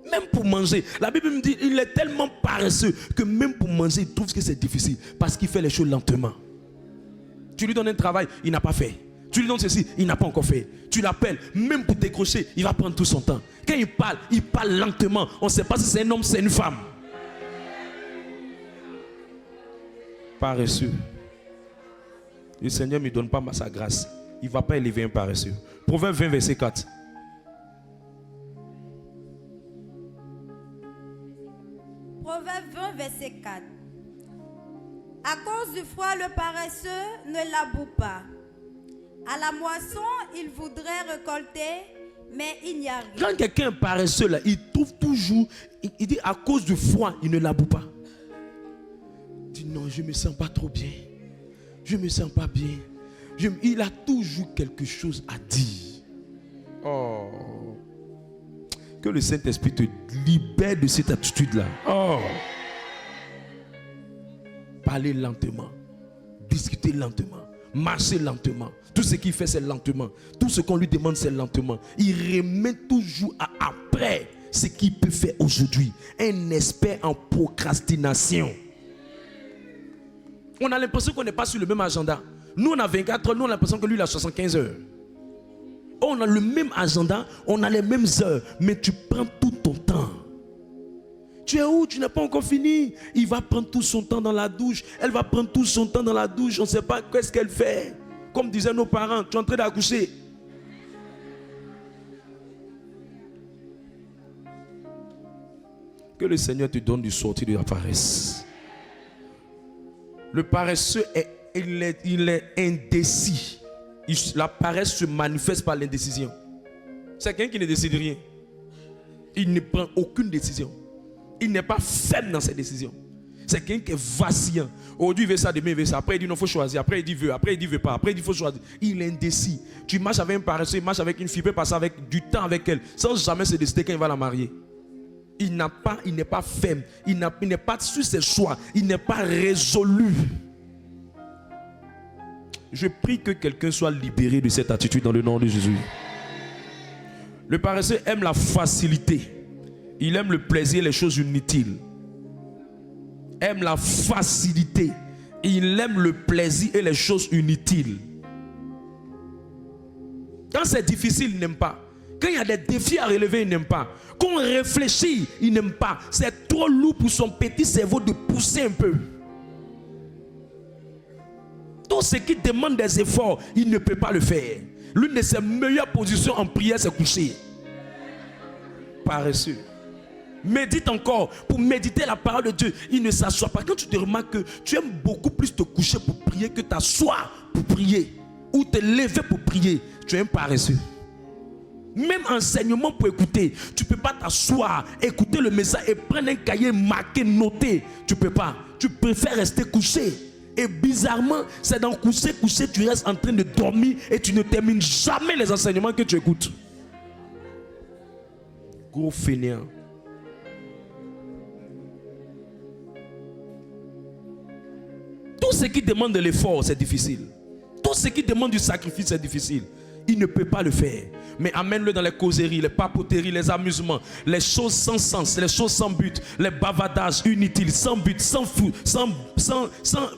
Speaker 1: Même pour manger, la Bible me dit il est tellement paresseux que même pour manger, il trouve que c'est difficile parce qu'il fait les choses lentement. Tu lui donnes un travail, il n'a pas fait. Tu lui donnes ceci, il n'a pas encore fait. Tu l'appelles, même pour décrocher, il va prendre tout son temps. Quand il parle lentement. On ne sait pas si c'est un homme, c'est une femme. Paresseux. Le Seigneur ne me donne pas sa grâce. Il ne va pas élever un paresseux. Proverbe 20, verset 4.
Speaker 2: Proverbe 20, verset 4. À cause du froid, le paresseux ne laboure pas. À la moisson, il voudrait récolter, mais il n'y arrive.
Speaker 1: Quand quelqu'un est paresseux, là, il trouve toujours, il dit à cause du froid, il ne laboure pas. Il dit non, je ne me sens pas trop bien. Je ne me sens pas bien. Il a toujours quelque chose à dire. Oh. Que le Saint-Esprit te libère de cette attitude-là. Oh. Parler lentement. Discuter lentement. Marcher lentement. Tout ce qu'il fait, c'est lentement. Tout ce qu'on lui demande, c'est lentement. Il remet toujours à après ce qu'il peut faire aujourd'hui. Un expert en procrastination. On a l'impression qu'on n'est pas sur le même agenda. Nous, on a 24 heures. Nous, on a l'impression que lui, il a 75 heures. On a le même agenda. On a les mêmes heures. Mais tu prends tout ton temps. Tu es où? Tu n'as pas encore fini. Il va prendre tout son temps dans la douche. Elle va prendre tout son temps dans la douche. On ne sait pas qu'est-ce qu'elle fait. Comme disaient nos parents, tu es en train d'accoucher. Que le Seigneur te donne du sortir de la paresse. Le paresseux, il est indécis. La paresse se manifeste par l'indécision. C'est quelqu'un qui ne décide rien. Il ne prend aucune décision. Il n'est pas ferme dans ses décisions. C'est quelqu'un qui est vacillant. Aujourd'hui il veut ça, demain il veut ça. Après il dit non, il faut choisir. Après il dit veut. Après il dit veut pas. Après il dit il faut choisir. Il est indécis. Tu marches avec un paresseux, il marche avec une fille, il peut passer avec du temps avec elle sans jamais se décider quand il va la marier. Il n'est pas ferme. Il n'est pas sur ses choix. Il n'est pas résolu. Je prie que quelqu'un soit libéré de cette attitude dans le nom de Jésus. Le paresseux aime la facilité. Il aime le plaisir et les choses inutiles. Aime la facilité. Il aime le plaisir et les choses inutiles. Quand c'est difficile, il n'aime pas. Quand il y a des défis à relever, il n'aime pas. Quand on réfléchit, il n'aime pas. C'est trop lourd pour son petit cerveau de pousser un peu. Tout ce qui demande des efforts, il ne peut pas le faire. L'une de ses meilleures positions en prière, c'est coucher. Paresseux. Médite encore. Pour méditer la parole de Dieu, il ne s'assoit pas. Quand tu te remarques que tu aimes beaucoup plus te coucher pour prier que t'asseoir pour prier ou te lever pour prier, tu es un paresseux. Même enseignement pour écouter, tu ne peux pas t'asseoir, écouter le message et prendre un cahier marqué, noter. Tu ne peux pas. Tu préfères rester couché. Et bizarrement, c'est dans coucher, tu restes en train de dormir et tu ne termines jamais les enseignements que tu écoutes. Gros fainéant. Tout ce qui demande de l'effort, c'est difficile. Tout ce qui demande du sacrifice, c'est difficile. Il ne peut pas le faire. Mais amène-le dans les causeries, les papoteries, les amusements, les choses sans sens, les choses sans but, les bavadages inutiles, sans but, sans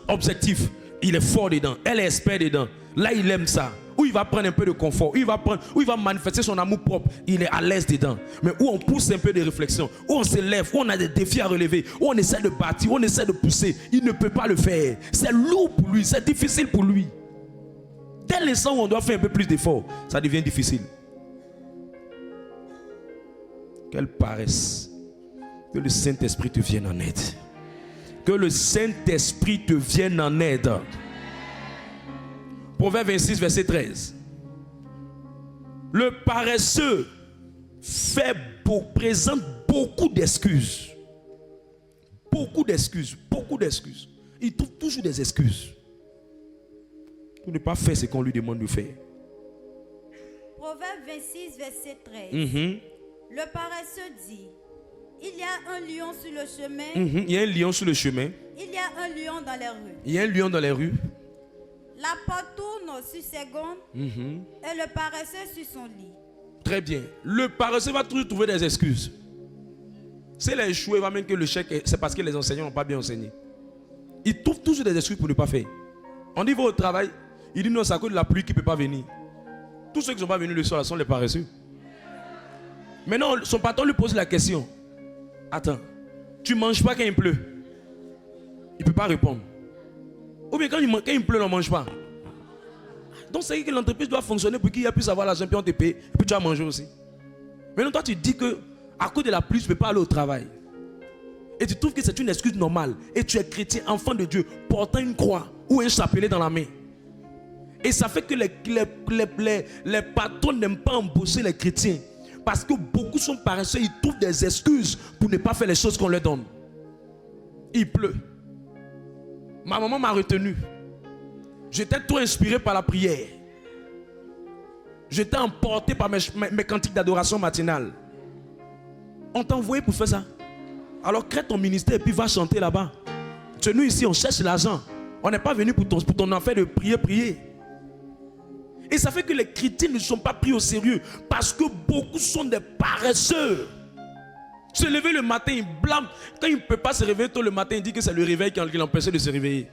Speaker 1: objectif. Il est fort dedans. Elle est expert dedans. Là, il aime ça. Où il va prendre un peu de confort, où il va manifester son amour propre. Il est à l'aise dedans. Mais où on pousse un peu de réflexion, où on se lève, où on a des défis à relever, où on essaie de bâtir, où on essaie de pousser, il ne peut pas le faire. C'est lourd pour lui, c'est difficile pour lui. Dès l'instant où on doit faire un peu plus d'efforts, ça devient difficile. Quelle paresse. Que le Saint-Esprit te vienne en aide. Que le Saint-Esprit te vienne en aide. Proverbe 26, verset 13. Le paresseux présente beaucoup d'excuses. Beaucoup d'excuses. Beaucoup d'excuses. Il trouve toujours des excuses pour ne pas faire ce qu'on lui demande de faire.
Speaker 2: Proverbe 26, verset 13. Le paresseux dit: il y a un lion sur le chemin.
Speaker 1: Il y a un lion sur le chemin.
Speaker 2: Il y a un lion dans les rues.
Speaker 1: Il y a un lion dans les rues.
Speaker 2: La porte tourne sur ses gonds et le paresseux sur son lit.
Speaker 1: Très bien. Le paresseux va toujours trouver des excuses. S'il a échoué, il va même que le chèque, c'est parce que les enseignants n'ont pas bien enseigné. Il trouve toujours des excuses pour ne pas faire. On dit va au travail, il dit non, c'est à cause de la pluie qui ne peut pas venir. Tous ceux qui ne sont pas venus le soir sont les paresseux. Maintenant, son patron lui pose la question. Attends, tu ne manges pas quand il pleut? Il ne peut pas répondre. Ou bien quand il pleut, on ne mange pas. Donc c'est que l'entreprise doit fonctionner pour qu'il y ait plus avoir l'argent, puis on te paye, puis tu vas manger aussi. Maintenant toi tu dis que à cause de la pluie, tu ne peux pas aller au travail. Et tu trouves que c'est une excuse normale. Et tu es chrétien, enfant de Dieu, portant une croix ou un chapelet dans la main. Et ça fait que les patrons n'aiment pas embaucher les chrétiens. Parce que beaucoup sont paresseux, ils trouvent des excuses pour ne pas faire les choses qu'on leur donne. Il pleut. Ma maman m'a retenu. J'étais trop inspiré par la prière. J'étais emporté par mes cantiques d'adoration matinale. On t'a envoyé pour faire ça. Alors crée ton ministère et puis va chanter là-bas. Nous ici, on cherche l'argent. On n'est pas venu pour ton affaire de prier. Et ça fait que les chrétiens ne sont pas pris au sérieux. Parce que beaucoup sont des paresseux. Se lever le matin, il blâme. Quand il ne peut pas se réveiller tôt le matin, il dit que c'est le réveil qui l'empêchait de se réveiller.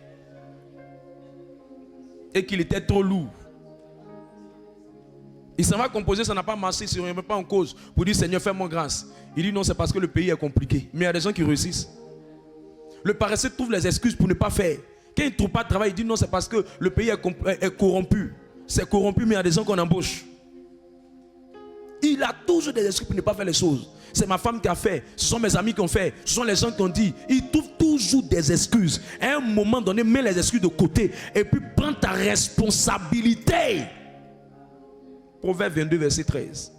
Speaker 1: Et qu'il était trop lourd. Il s'en va composer, ça n'a pas marché, il ne remet pas en cause. Pour dire Seigneur, fais-moi grâce. Il dit non, c'est parce que le pays est compliqué. Mais il y a des gens qui réussissent. Le paresseux trouve les excuses pour ne pas faire. Quand il ne trouve pas de travail, il dit non, c'est parce que le pays est corrompu. C'est corrompu, mais il y a des gens qu'on embauche. Il a toujours des excuses pour ne pas faire les choses. C'est ma femme qui a fait, ce sont mes amis qui ont fait, ce sont les gens qui ont dit. Il trouve toujours des excuses. À un moment donné, mets les excuses de côté et puis prends ta responsabilité. Proverbe 22, verset 13.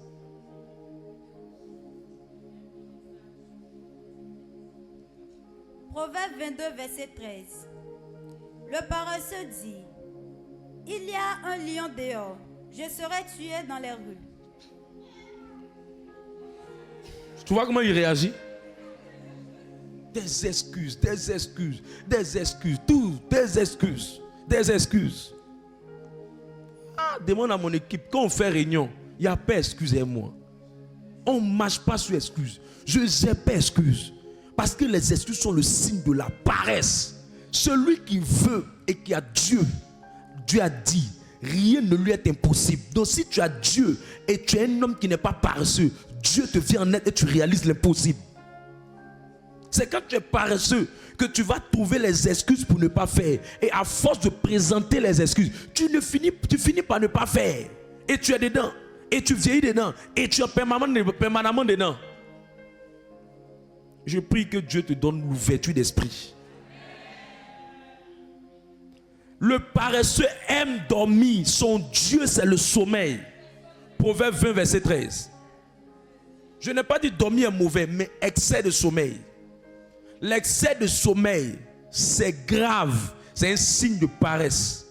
Speaker 2: Proverbe 22, verset 13. Le paresseux dit: il y a un lion dehors, je serai tué dans les rues.
Speaker 1: Tu vois comment il réagit? Des excuses, des excuses, des excuses, tout, des excuses, des excuses. demande à mon équipe, quand on fait réunion, il n'y a pas excusez-moi. On ne marche pas sur excuse. Je n'ai pas excuse. Parce que les excuses sont le signe de la paresse. Celui qui veut et qui a Dieu, Dieu a dit, rien ne lui est impossible. Donc si tu as Dieu et tu es un homme qui n'est pas paresseux, Dieu te vient en aide et tu réalises l'impossible. C'est quand tu es paresseux que tu vas trouver les excuses pour ne pas faire. Et à force de présenter les excuses, tu finis par ne pas faire. Et tu es dedans. Et tu vieillis dedans. Et tu es permanemment dedans. Je prie que Dieu te donne l'ouverture d'esprit. Le paresseux aime dormir. Son Dieu, c'est le sommeil. Proverbe 20, verset 13. Je n'ai pas dit dormir est mauvais, mais excès de sommeil. L'excès de sommeil, c'est grave. C'est un signe de paresse.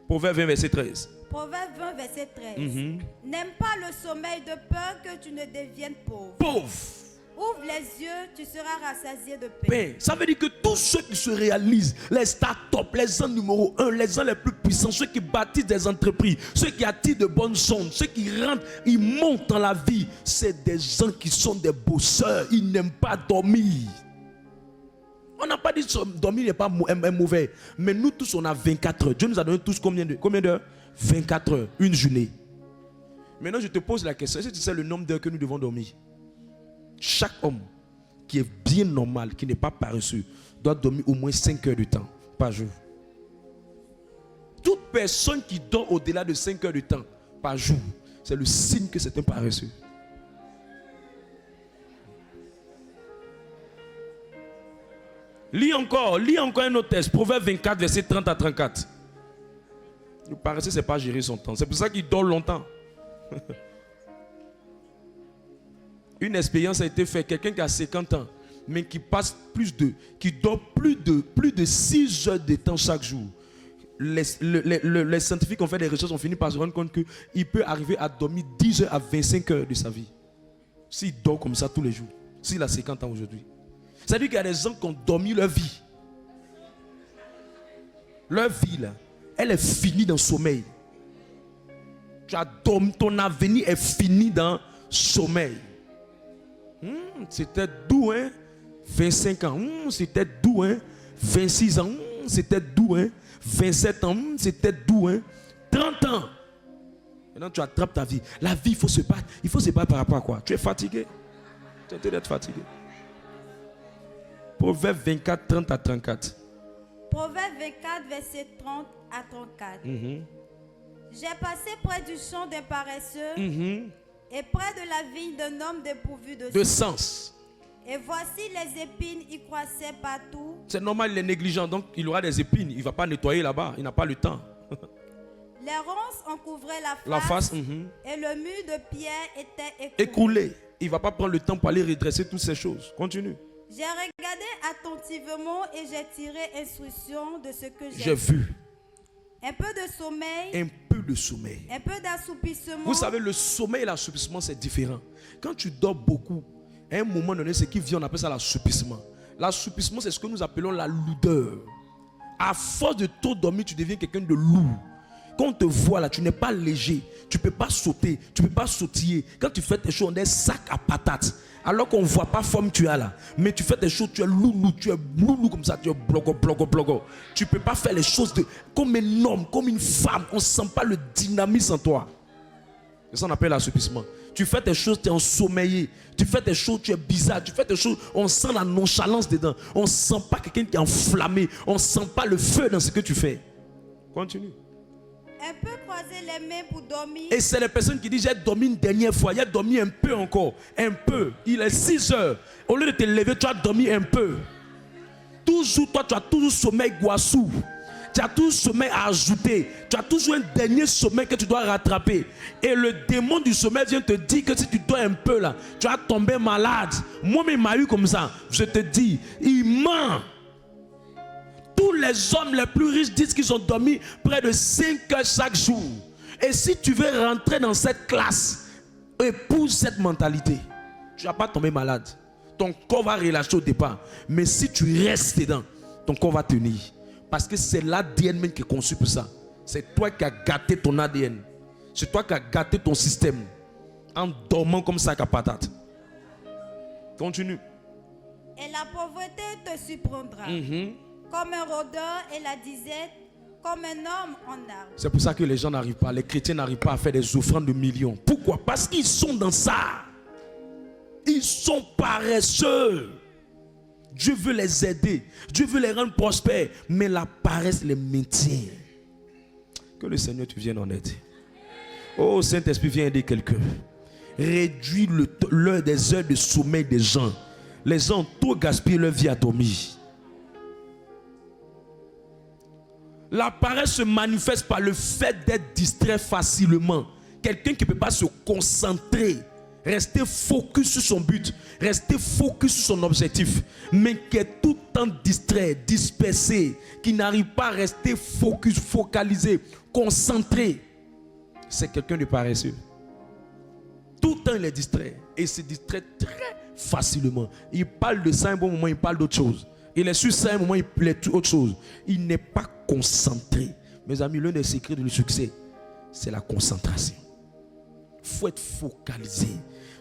Speaker 1: Proverbe 20, verset 13.
Speaker 2: Proverbe 20, verset 13. N'aime pas le sommeil de peur que tu ne deviennes pauvre.
Speaker 1: Pauvre.
Speaker 2: Ouvre les yeux, tu seras rassasié de paix.
Speaker 1: Ça veut dire que tous ceux qui se réalisent, les start-up, les gens numéro 1, les gens les plus puissants, ceux qui bâtissent des entreprises, ceux qui attirent de bonnes sondes, ceux qui rentrent, ils montent dans la vie, c'est des gens qui sont des bosseurs. Ils n'aiment pas dormir. On n'a pas dit que dormir n'est pas mauvais. Mais nous tous, on a 24 heures. Dieu nous a donné tous combien d'heures? 24 heures, une journée. Maintenant, je te pose la question. Est-ce que tu sais le nombre d'heures que nous devons dormir? Chaque homme qui est bien normal, qui n'est pas paresseux, doit dormir au moins 5 heures de temps par jour. Toute personne qui dort au-delà de 5 heures de temps par jour, c'est le signe que c'est un paresseux. Lis encore un autre texte, Proverbe 24, verset 30 à 34. Le paresseux, ce n'est pas gérer son temps. C'est pour ça qu'il dort longtemps. Une expérience a été faite. Quelqu'un qui a 50 ans, mais qui dort plus de 6 heures de temps chaque jour. Les scientifiques ont fait des recherches, ont fini par se rendre compte qu'il peut arriver à dormir 10 heures à 25 heures de sa vie. S'il dort comme ça tous les jours, s'il a 50 ans aujourd'hui. C'est-à-dire qu'il y a des gens qui ont dormi leur vie. Leur vie, là, elle est finie dans le sommeil. Tu as dormi, ton avenir est fini dans le sommeil. C'était doux, hein? 25 ans, c'était doux, hein? 26 ans, c'était doux, hein? 27 ans, c'était doux, hein? 30 ans. Maintenant, tu attrapes ta vie. La vie, il faut se battre. Il faut se battre par rapport à quoi? Tu es fatigué. Tu es d'être fatigué. Proverbe 24, 30 à 34.
Speaker 2: Proverbe 24, verset 30 à 34. J'ai passé près du champ des paresseux et près de la vigne d'un homme dépourvu de
Speaker 1: sens.
Speaker 2: Et voici les épines y croissaient partout.
Speaker 1: C'est normal, il est négligent, donc il aura des épines. Il ne va pas nettoyer là-bas, il n'a pas le temps.
Speaker 2: Les ronces en couvraient la face et le mur de pierre était écroulé.
Speaker 1: Il ne va pas prendre le temps pour aller redresser toutes ces choses. Continue.
Speaker 2: J'ai regardé attentivement et j'ai tiré instruction de ce que
Speaker 1: j'ai vu.
Speaker 2: Un peu de sommeil.
Speaker 1: Un peu de sommeil.
Speaker 2: Un peu d'assoupissement.
Speaker 1: Vous savez, le sommeil et l'assoupissement, c'est différent. Quand tu dors beaucoup, à un moment donné, ce qui vient, on appelle ça l'assoupissement. L'assoupissement, c'est ce que nous appelons la lourdeur. À force de trop dormir, tu deviens quelqu'un de lourd. Quand on te voit là, tu n'es pas léger. Tu ne peux pas sauter, tu ne peux pas sautiller. Quand tu fais tes choses, on est sac à patates. Alors qu'on ne voit pas forme tu as là. Mais tu fais tes choses, tu es loulou comme ça, tu es blogo. Tu ne peux pas faire les choses comme un homme, comme une femme. On ne sent pas le dynamisme en toi. C'est ça qu'on appelle l'assoupissement. Tu fais tes choses, tu es ensommeillé. Tu fais tes choses, tu es bizarre. Tu fais tes choses, on sent la nonchalance dedans. On ne sent pas quelqu'un qui est enflammé. On ne sent pas le feu dans ce que tu fais. Continue.
Speaker 2: Un peu croiser les mains pour dormir.
Speaker 1: Et c'est les personnes qui disent j'ai dormi une dernière fois, j'ai dormi un peu encore. Un peu. Il est 6 heures. Au lieu de te lever, tu as dormi un peu. Toujours, toi, tu as toujours sommeil guassou. Tu as toujours sommeil à ajouter. Tu as toujours un dernier sommeil que tu dois rattraper. Et le démon du sommeil vient te dire que si tu dors un peu là, tu vas tomber malade. Moi-même, il m'a eu comme ça. Je te dis, il ment. Tous les hommes les plus riches disent qu'ils ont dormi près de 5 heures chaque jour. Et si tu veux rentrer dans cette classe, épouse cette mentalité. Tu ne vas pas tomber malade. Ton corps va relâcher au départ. Mais si tu restes dedans, ton corps va tenir. Parce que c'est l'ADN même qui est conçu pour ça. C'est toi qui as gâté ton ADN. C'est toi qui as gâté ton système. En dormant comme ça à patate. Continue.
Speaker 2: Et la pauvreté te surprendra. Comme un rôdeur et la disette, comme un homme en arme.
Speaker 1: C'est pour ça que les gens n'arrivent pas, les chrétiens n'arrivent pas à faire des offrandes de millions. Pourquoi? Parce qu'ils sont dans ça. Ils sont paresseux. Dieu veut les aider. Dieu veut les rendre prospères. Mais la paresse les maintient. Que le Seigneur te vienne en aide. Oh, Saint-Esprit, viens aider quelqu'un. Réduis l'heure des heures de sommeil des gens. Les gens ont trop gaspillé leur vie à dormir. La paresse se manifeste par le fait d'être distrait facilement. Quelqu'un qui ne peut pas se concentrer, rester focus sur son but, rester focus sur son objectif, mais qui est tout le temps distrait, dispersé, qui n'arrive pas à rester focus, focalisé, concentré. C'est quelqu'un de paresseux. Tout le temps il est distrait et il se distrait très facilement. Il parle de ça un bon moment, il parle d'autre chose. Il est sur ça un moment, il plaît autre chose. Il n'est pas concentré. Mes amis, l'un des secrets du succès, c'est la concentration. Il faut être focalisé.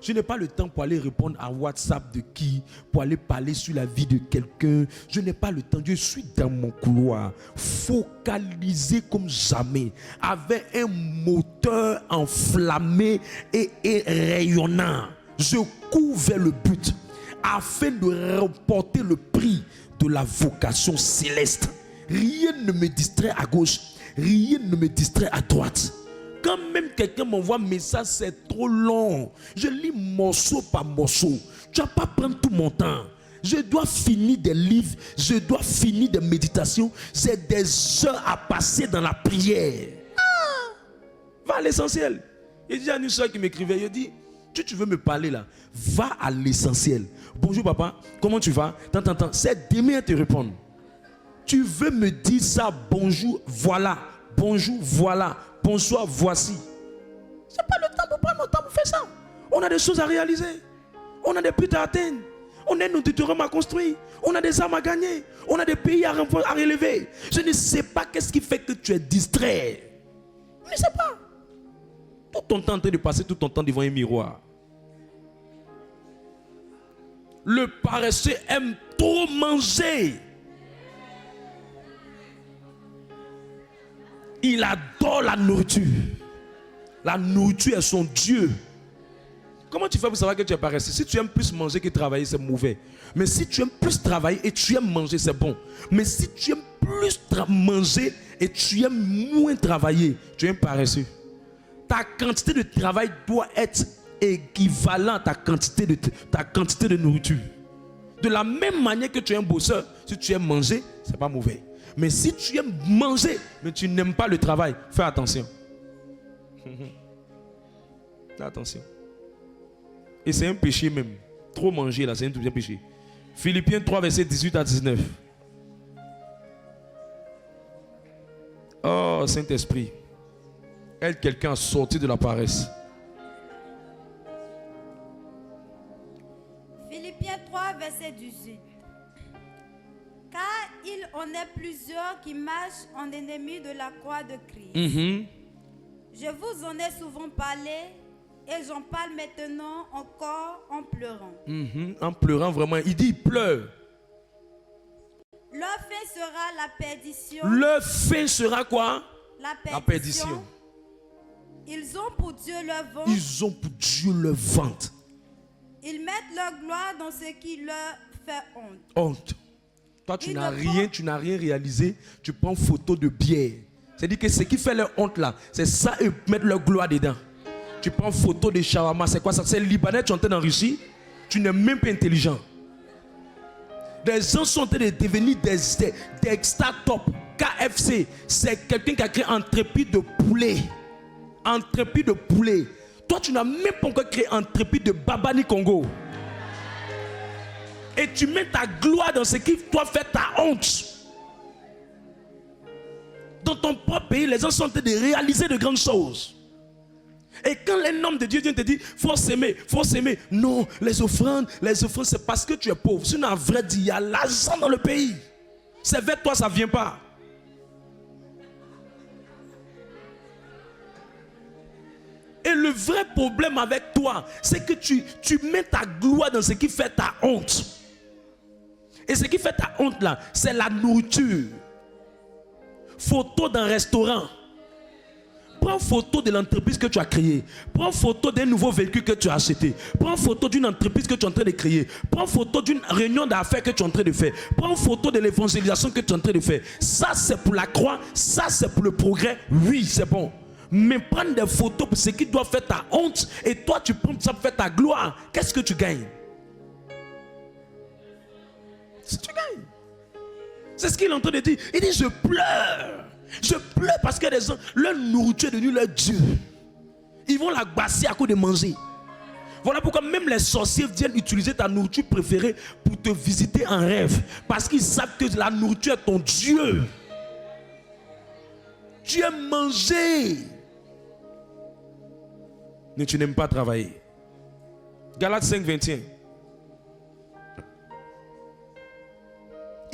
Speaker 1: Je n'ai pas le temps pour aller répondre à WhatsApp de qui, pour aller parler sur la vie de quelqu'un. Je n'ai pas le temps. Je suis dans mon couloir, focalisé comme jamais, avec un moteur enflammé et rayonnant. Je cours vers le but afin de remporter le prix de la vocation céleste. Rien ne me distrait à gauche, rien ne me distrait à droite. Quand même quelqu'un m'envoie un message, c'est trop long. Je lis morceau par morceau. Tu ne vas pas prendre tout mon temps. Je dois finir des livres, je dois finir des méditations. C'est des heures à passer dans la prière. Va à l'essentiel. Il dit à une soeur qui m'écrivait, il dit, tu veux me parler là, va à l'essentiel. Bonjour papa, comment tu vas? C'est demain à te répondre. Tu veux me dire ça, bonjour, voilà. Bonjour, voilà. Bonsoir, voici. Ce n'est pas le temps pour prendre mon temps pour faire ça. On a des choses à réaliser. On a des buts à atteindre. On a un auditorium à construire. On a des armes à gagner. On a des pays à relever. Je ne sais pas qu'est-ce qui fait que tu es distrait. Je ne sais pas. Tout ton temps en train de passer tout ton temps devant un miroir. Le paresseux aime trop manger. Il adore la nourriture. La nourriture est son Dieu. Comment tu fais pour savoir que tu es paresseux? Si tu aimes plus manger que travailler, c'est mauvais. Mais si tu aimes plus travailler et tu aimes manger, c'est bon. Mais si tu aimes plus manger et tu aimes moins travailler, tu es un paresseux. Ta quantité de travail doit être équivalente à ta quantité de nourriture. De la même manière que tu es un bosseur, si tu aimes manger, ce n'est pas mauvais. Mais si tu aimes manger, mais tu n'aimes pas le travail, fais attention. Fais attention. Et c'est un péché même. Trop manger là, c'est un tout bien péché. Philippiens 3, verset 18 à 19. Oh Saint-Esprit, aide quelqu'un à sortir de la paresse.
Speaker 2: Philippiens 3, verset 18. Car il en est plusieurs qui marchent en ennemis de la croix de Christ. Je vous en ai souvent parlé et j'en parle maintenant encore en pleurant.
Speaker 1: En pleurant vraiment, il dit il pleure.
Speaker 2: Leur fin sera la perdition.
Speaker 1: Leur fin sera quoi?
Speaker 2: La perdition. Ils ont pour Dieu leur ventre.
Speaker 1: Ils ont pour Dieu leur ventre.
Speaker 2: Ils mettent leur gloire dans ce qui leur fait honte.
Speaker 1: Honte. Toi, tu n'as rien réalisé. Tu prends photo de bière. C'est-à-dire que ce qui fait leur honte là, c'est ça, ils mettent leur gloire dedans. Tu prends photo de shawarma, c'est quoi ça? C'est Libanais, tu es en Russie. Tu n'es même pas intelligent. Des gens sont en train de devenir des start-up. KFC, c'est quelqu'un qui a créé entreprise de poulet. Entreprise de poulet. Toi, tu n'as même pas encore créé entreprise de Babani Congo. Et tu mets ta gloire dans ce qui doit faire ta honte. Dans ton propre pays, les gens sont en train de réaliser de grandes choses. Et quand un homme de Dieu vient te dire, faut s'aimer, faut s'aimer. Non, les offrandes, c'est parce que tu es pauvre. Sinon, en vrai, il y a l'argent dans le pays. C'est vers toi, ça ne vient pas. le vrai problème avec toi, c'est que tu mets ta gloire dans ce qui fait ta honte. Et ce qui fait ta honte là, c'est la nourriture. Photo d'un restaurant. Prends photo de l'entreprise que tu as créée. Prends photo d'un nouveau véhicule que tu as acheté. Prends photo d'une entreprise que tu es en train de créer. Prends photo d'une réunion d'affaires que tu es en train de faire. Prends photo de l'évangélisation que tu es en train de faire. Ça, c'est pour la croix. Ça, c'est pour le progrès. Oui, c'est bon. Mais prendre des photos pour ce qui doit faire ta honte et toi, tu prends ça pour faire ta gloire. Qu'est-ce que tu gagnes? Si tu gagnes. C'est ce qu'il est en train de dire. Il dit, je pleure. Je pleure parce que les gens, leur nourriture est devenue leur Dieu. Ils vont la basser à cause de manger. Voilà pourquoi même les sorciers viennent utiliser ta nourriture préférée pour te visiter en rêve. Parce qu'ils savent que la nourriture est ton Dieu. Tu aimes manger. Mais tu n'aimes pas travailler. Galates 5, 21.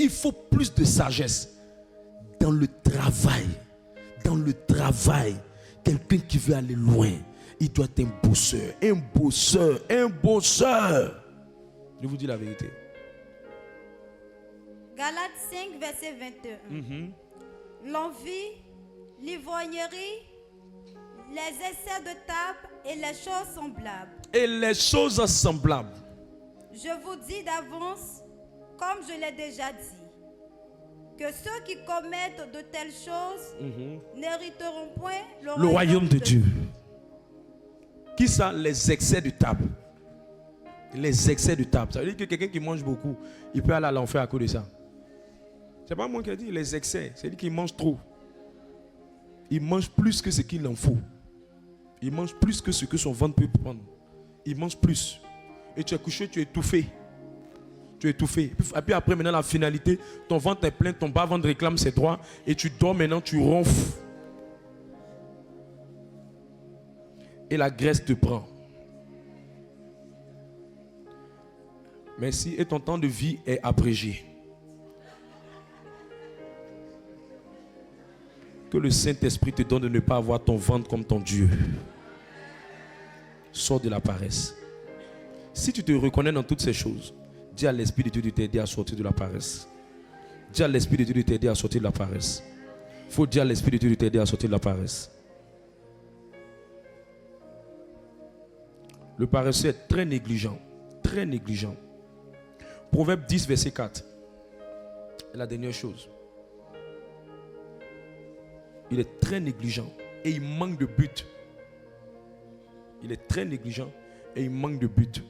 Speaker 1: Il faut plus de sagesse. Dans le travail, quelqu'un qui veut aller loin, il doit être un bosseur. Je vous dis la vérité.
Speaker 2: Galates 5, verset 21. L'envie, l'ivrognerie, les excès de table et les choses semblables. Je vous dis d'avance, comme je l'ai déjà dit, que ceux qui commettent de telles choses n'hériteront point
Speaker 1: le royaume de Dieu. Qui ça? Les excès de table. Les excès de table. Ça veut dire que quelqu'un qui mange beaucoup, il peut aller à l'enfer à cause de ça. C'est pas moi qui ai dit les excès. C'est-à-dire qu'il mange trop. Il mange plus que ce qu'il en faut. Il mange plus que ce que son ventre peut prendre. Il mange plus. Et tu es couché, tu es étouffé. Tu es étouffé. Et puis après, maintenant, la finalité, ton ventre est plein, ton bas-ventre réclame ses droits. Et tu dors maintenant, tu ronfles. Et la graisse te prend. Merci. Et ton temps de vie est abrégé. Que le Saint-Esprit te donne de ne pas avoir ton ventre comme ton Dieu. Sors de la paresse. Si tu te reconnais dans toutes ces choses, dis à l'Esprit de Dieu de t'aider à sortir de la paresse. Dis à l'Esprit de Dieu de t'aider à sortir de la paresse. Il faut dire à l'Esprit de Dieu de t'aider à sortir de la paresse. Le paresseux est très négligent. Très négligent. Proverbe 10, verset 4. Et la dernière chose. Il est très négligent et il manque de but. Il est très négligent et il manque de but.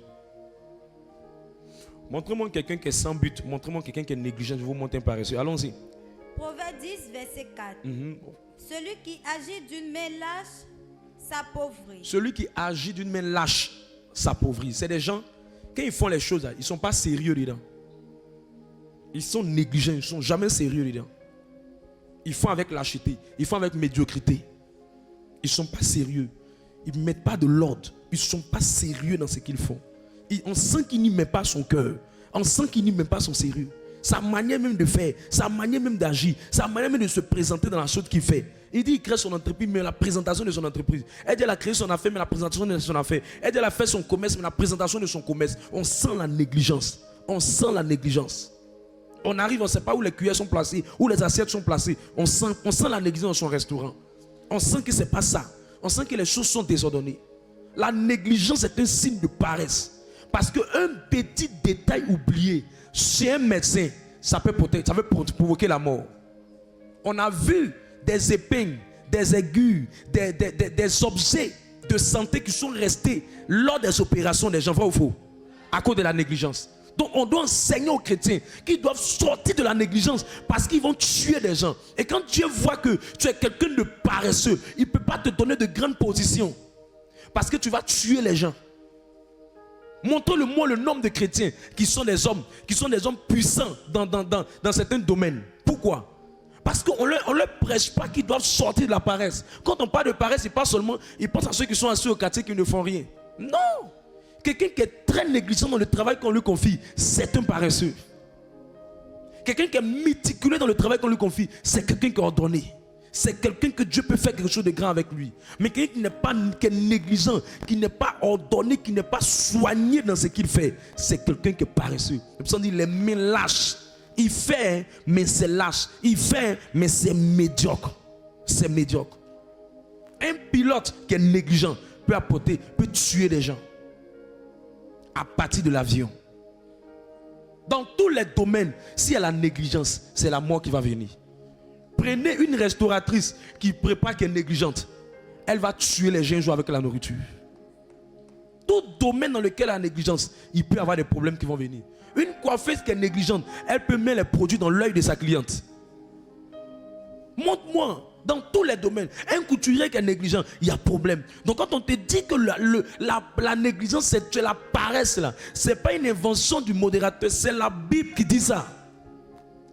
Speaker 1: Montrez-moi quelqu'un qui est sans but. Montrez-moi quelqu'un qui est négligent. Je vais vous montrer un paresseux. Allons-y.
Speaker 2: Proverbe 10, verset 4. Celui qui agit d'une main lâche s'appauvrit.
Speaker 1: Celui qui agit d'une main lâche s'appauvrit. C'est des gens, quand ils font les choses, ils ne sont pas sérieux dedans. Ils sont négligents. Ils ne sont jamais sérieux dedans. Ils font avec lâcheté. Ils font avec médiocrité. Ils ne sont pas sérieux. Ils ne mettent pas de l'ordre. Ils ne sont pas sérieux dans ce qu'ils font. On sent qu'il n'y met pas son cœur. On sent qu'il n'y met pas son sérieux. Sa manière même de faire, sa manière même d'agir, sa manière même de se présenter dans la chose qu'il fait. Il dit qu'il crée son entreprise, mais la présentation de son entreprise. Elle dit qu'il a créé son affaire, mais la présentation de son affaire. Elle dit qu'il a fait son commerce, mais la présentation de son commerce. On sent la négligence. On sent la négligence. On arrive, on ne sait pas où les cuillères sont placées, où les assiettes sont placées. On sent la négligence dans son restaurant. On sent que ce n'est pas ça. On sent que les choses sont désordonnées. La négligence est un signe de paresse. Parce qu'un petit détail oublié chez un médecin, ça peut provoquer la mort. On a vu des épingles, des aiguilles, des objets de santé qui sont restés lors des opérations des gens, vrai ou faux, à cause de la négligence. Donc on doit enseigner aux chrétiens qu'ils doivent sortir de la négligence parce qu'ils vont tuer des gens. Et quand Dieu voit que tu es quelqu'un de paresseux, il ne peut pas te donner de grandes positions parce que tu vas tuer les gens. Montre-le-moi le nombre de chrétiens qui sont des hommes puissants dans certains domaines. Pourquoi? Parce qu'on ne leur prêche pas qu'ils doivent sortir de la paresse. Quand on parle de paresse, ils pensent à ceux qui sont assis au quartier qui ne font rien. Non! Quelqu'un qui est très négligent dans le travail qu'on lui confie, c'est un paresseux. Quelqu'un qui est méticuleux dans le travail qu'on lui confie, c'est quelqu'un qui est ordonné. c'est quelqu'un que Dieu peut faire quelque chose de grand avec lui. Mais quelqu'un qui est négligent, qui n'est pas ordonné, qui n'est pas soigné dans ce qu'il fait, c'est quelqu'un qui est paresseux. Le psaume dit les mains lâches. Il fait, mais c'est lâche. Il fait, mais c'est médiocre. C'est médiocre. Un pilote qui est négligent peut tuer des gens à partir de l'avion. Dans tous les domaines, s'il y a la négligence, c'est la mort qui va venir. Prenez une restauratrice qui prépare, qui est négligente. Elle va tuer les gens un jour avec la nourriture. Tout domaine dans lequel il y a la négligence, il peut y avoir des problèmes qui vont venir. Une coiffeuse qui est négligente, elle peut mettre les produits dans l'œil de sa cliente. Montre-moi, dans tous les domaines, un couturier qui est négligent, il y a problème. Donc quand on te dit que la négligence, c'est la paresse, ce n'est pas une invention du modérateur, c'est la Bible qui dit ça.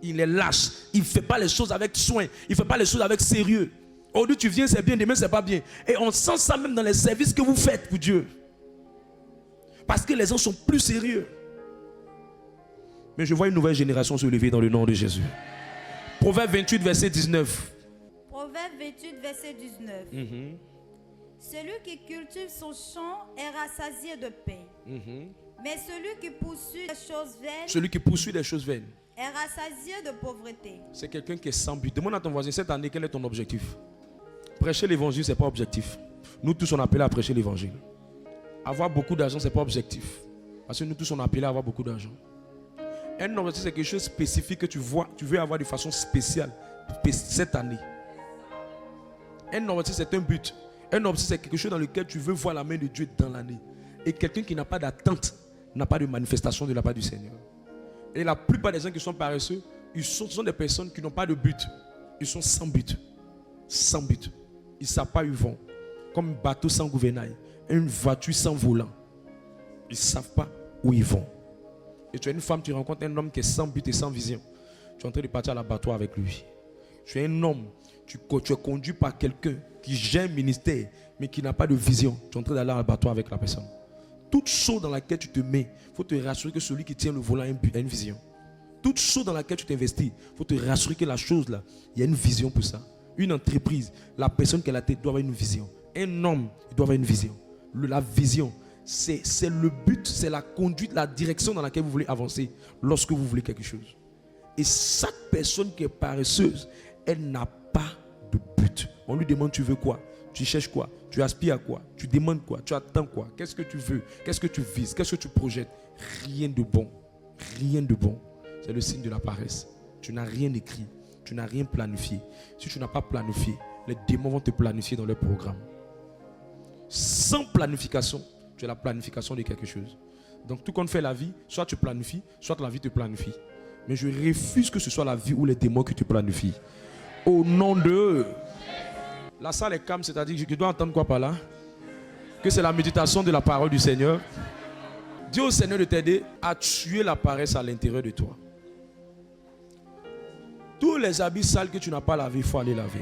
Speaker 1: Il est lâche, il ne fait pas les choses avec soin, il ne fait pas les choses avec sérieux. Aujourd'hui tu viens, c'est bien, demain c'est pas bien. Et on sent ça même dans les services que vous faites pour Dieu. Parce que les gens sont plus sérieux. Mais je vois une nouvelle génération se lever dans le nom de Jésus. Proverbe 28, verset 19.
Speaker 2: Proverbe 28, verset 19. Celui qui cultive son champ est rassasié de paix. Mais celui qui poursuit des choses vaines, est rassasié de pauvreté.
Speaker 1: C'est quelqu'un qui est sans but. Demande à ton voisin, cette année, quel est ton objectif? Prêcher l'évangile, ce n'est pas objectif. Nous tous, on est appelés à prêcher l'évangile. Avoir beaucoup d'argent, ce n'est pas objectif. Parce que nous tous, on est appelés à avoir beaucoup d'argent. Un objectif, c'est quelque chose de spécifique que tu veux avoir de façon spéciale cette année. Un objectif, c'est un but. Un objectif, c'est quelque chose dans lequel tu veux voir la main de Dieu dans l'année. Et quelqu'un qui n'a pas d'attente n'a pas de manifestation de la part du Seigneur. Et la plupart des gens qui sont paresseux, ce sont des personnes qui n'ont pas de but. Ils sont sans but. Sans but. Ils ne savent pas où ils vont. Comme un bateau sans gouvernail. Une voiture sans volant. Ils ne savent pas où ils vont. Et tu es une femme, tu rencontres un homme qui est sans but et sans vision. Tu es en train de partir à l'abattoir avec lui. Tu es un homme, tu es conduit par quelqu'un qui gère un ministère, mais qui n'a pas de vision. Tu es en train d'aller à l'abattoir avec la personne. Toute chose dans laquelle tu te mets, il faut te rassurer que celui qui tient le volant a une vision. Toute chose dans laquelle tu t'investis, il faut te rassurer que la chose là, il y a une vision pour ça. Une entreprise, la personne qui a la tête doit avoir une vision. Un homme, il doit avoir une vision. La vision, c'est le but, c'est la conduite, la direction dans laquelle vous voulez avancer lorsque vous voulez quelque chose. Et chaque personne qui est paresseuse, elle n'a pas de but. On lui demande, tu veux quoi? Tu cherches quoi? Tu aspires à quoi? Tu demandes quoi? Tu attends quoi? Qu'est-ce que tu veux? Qu'est-ce que tu vises? Qu'est-ce que tu projettes? Rien de bon. Rien de bon. C'est le signe de la paresse. Tu n'as rien écrit. Tu n'as rien planifié. Si tu n'as pas planifié, les démons vont te planifier dans leur programme. Sans planification, tu as la planification de quelque chose. Donc tout compte fait la vie, soit tu planifies, soit la vie te planifie. Mais je refuse que ce soit la vie ou les démons qui te planifient. Au nom de... La salle est calme, c'est-à-dire que je dois entendre quoi par là? Que c'est la méditation de la parole du Seigneur. Dis au Seigneur de t'aider à tuer la paresse à l'intérieur de toi. Tous les habits sales que tu n'as pas lavés, il faut aller laver.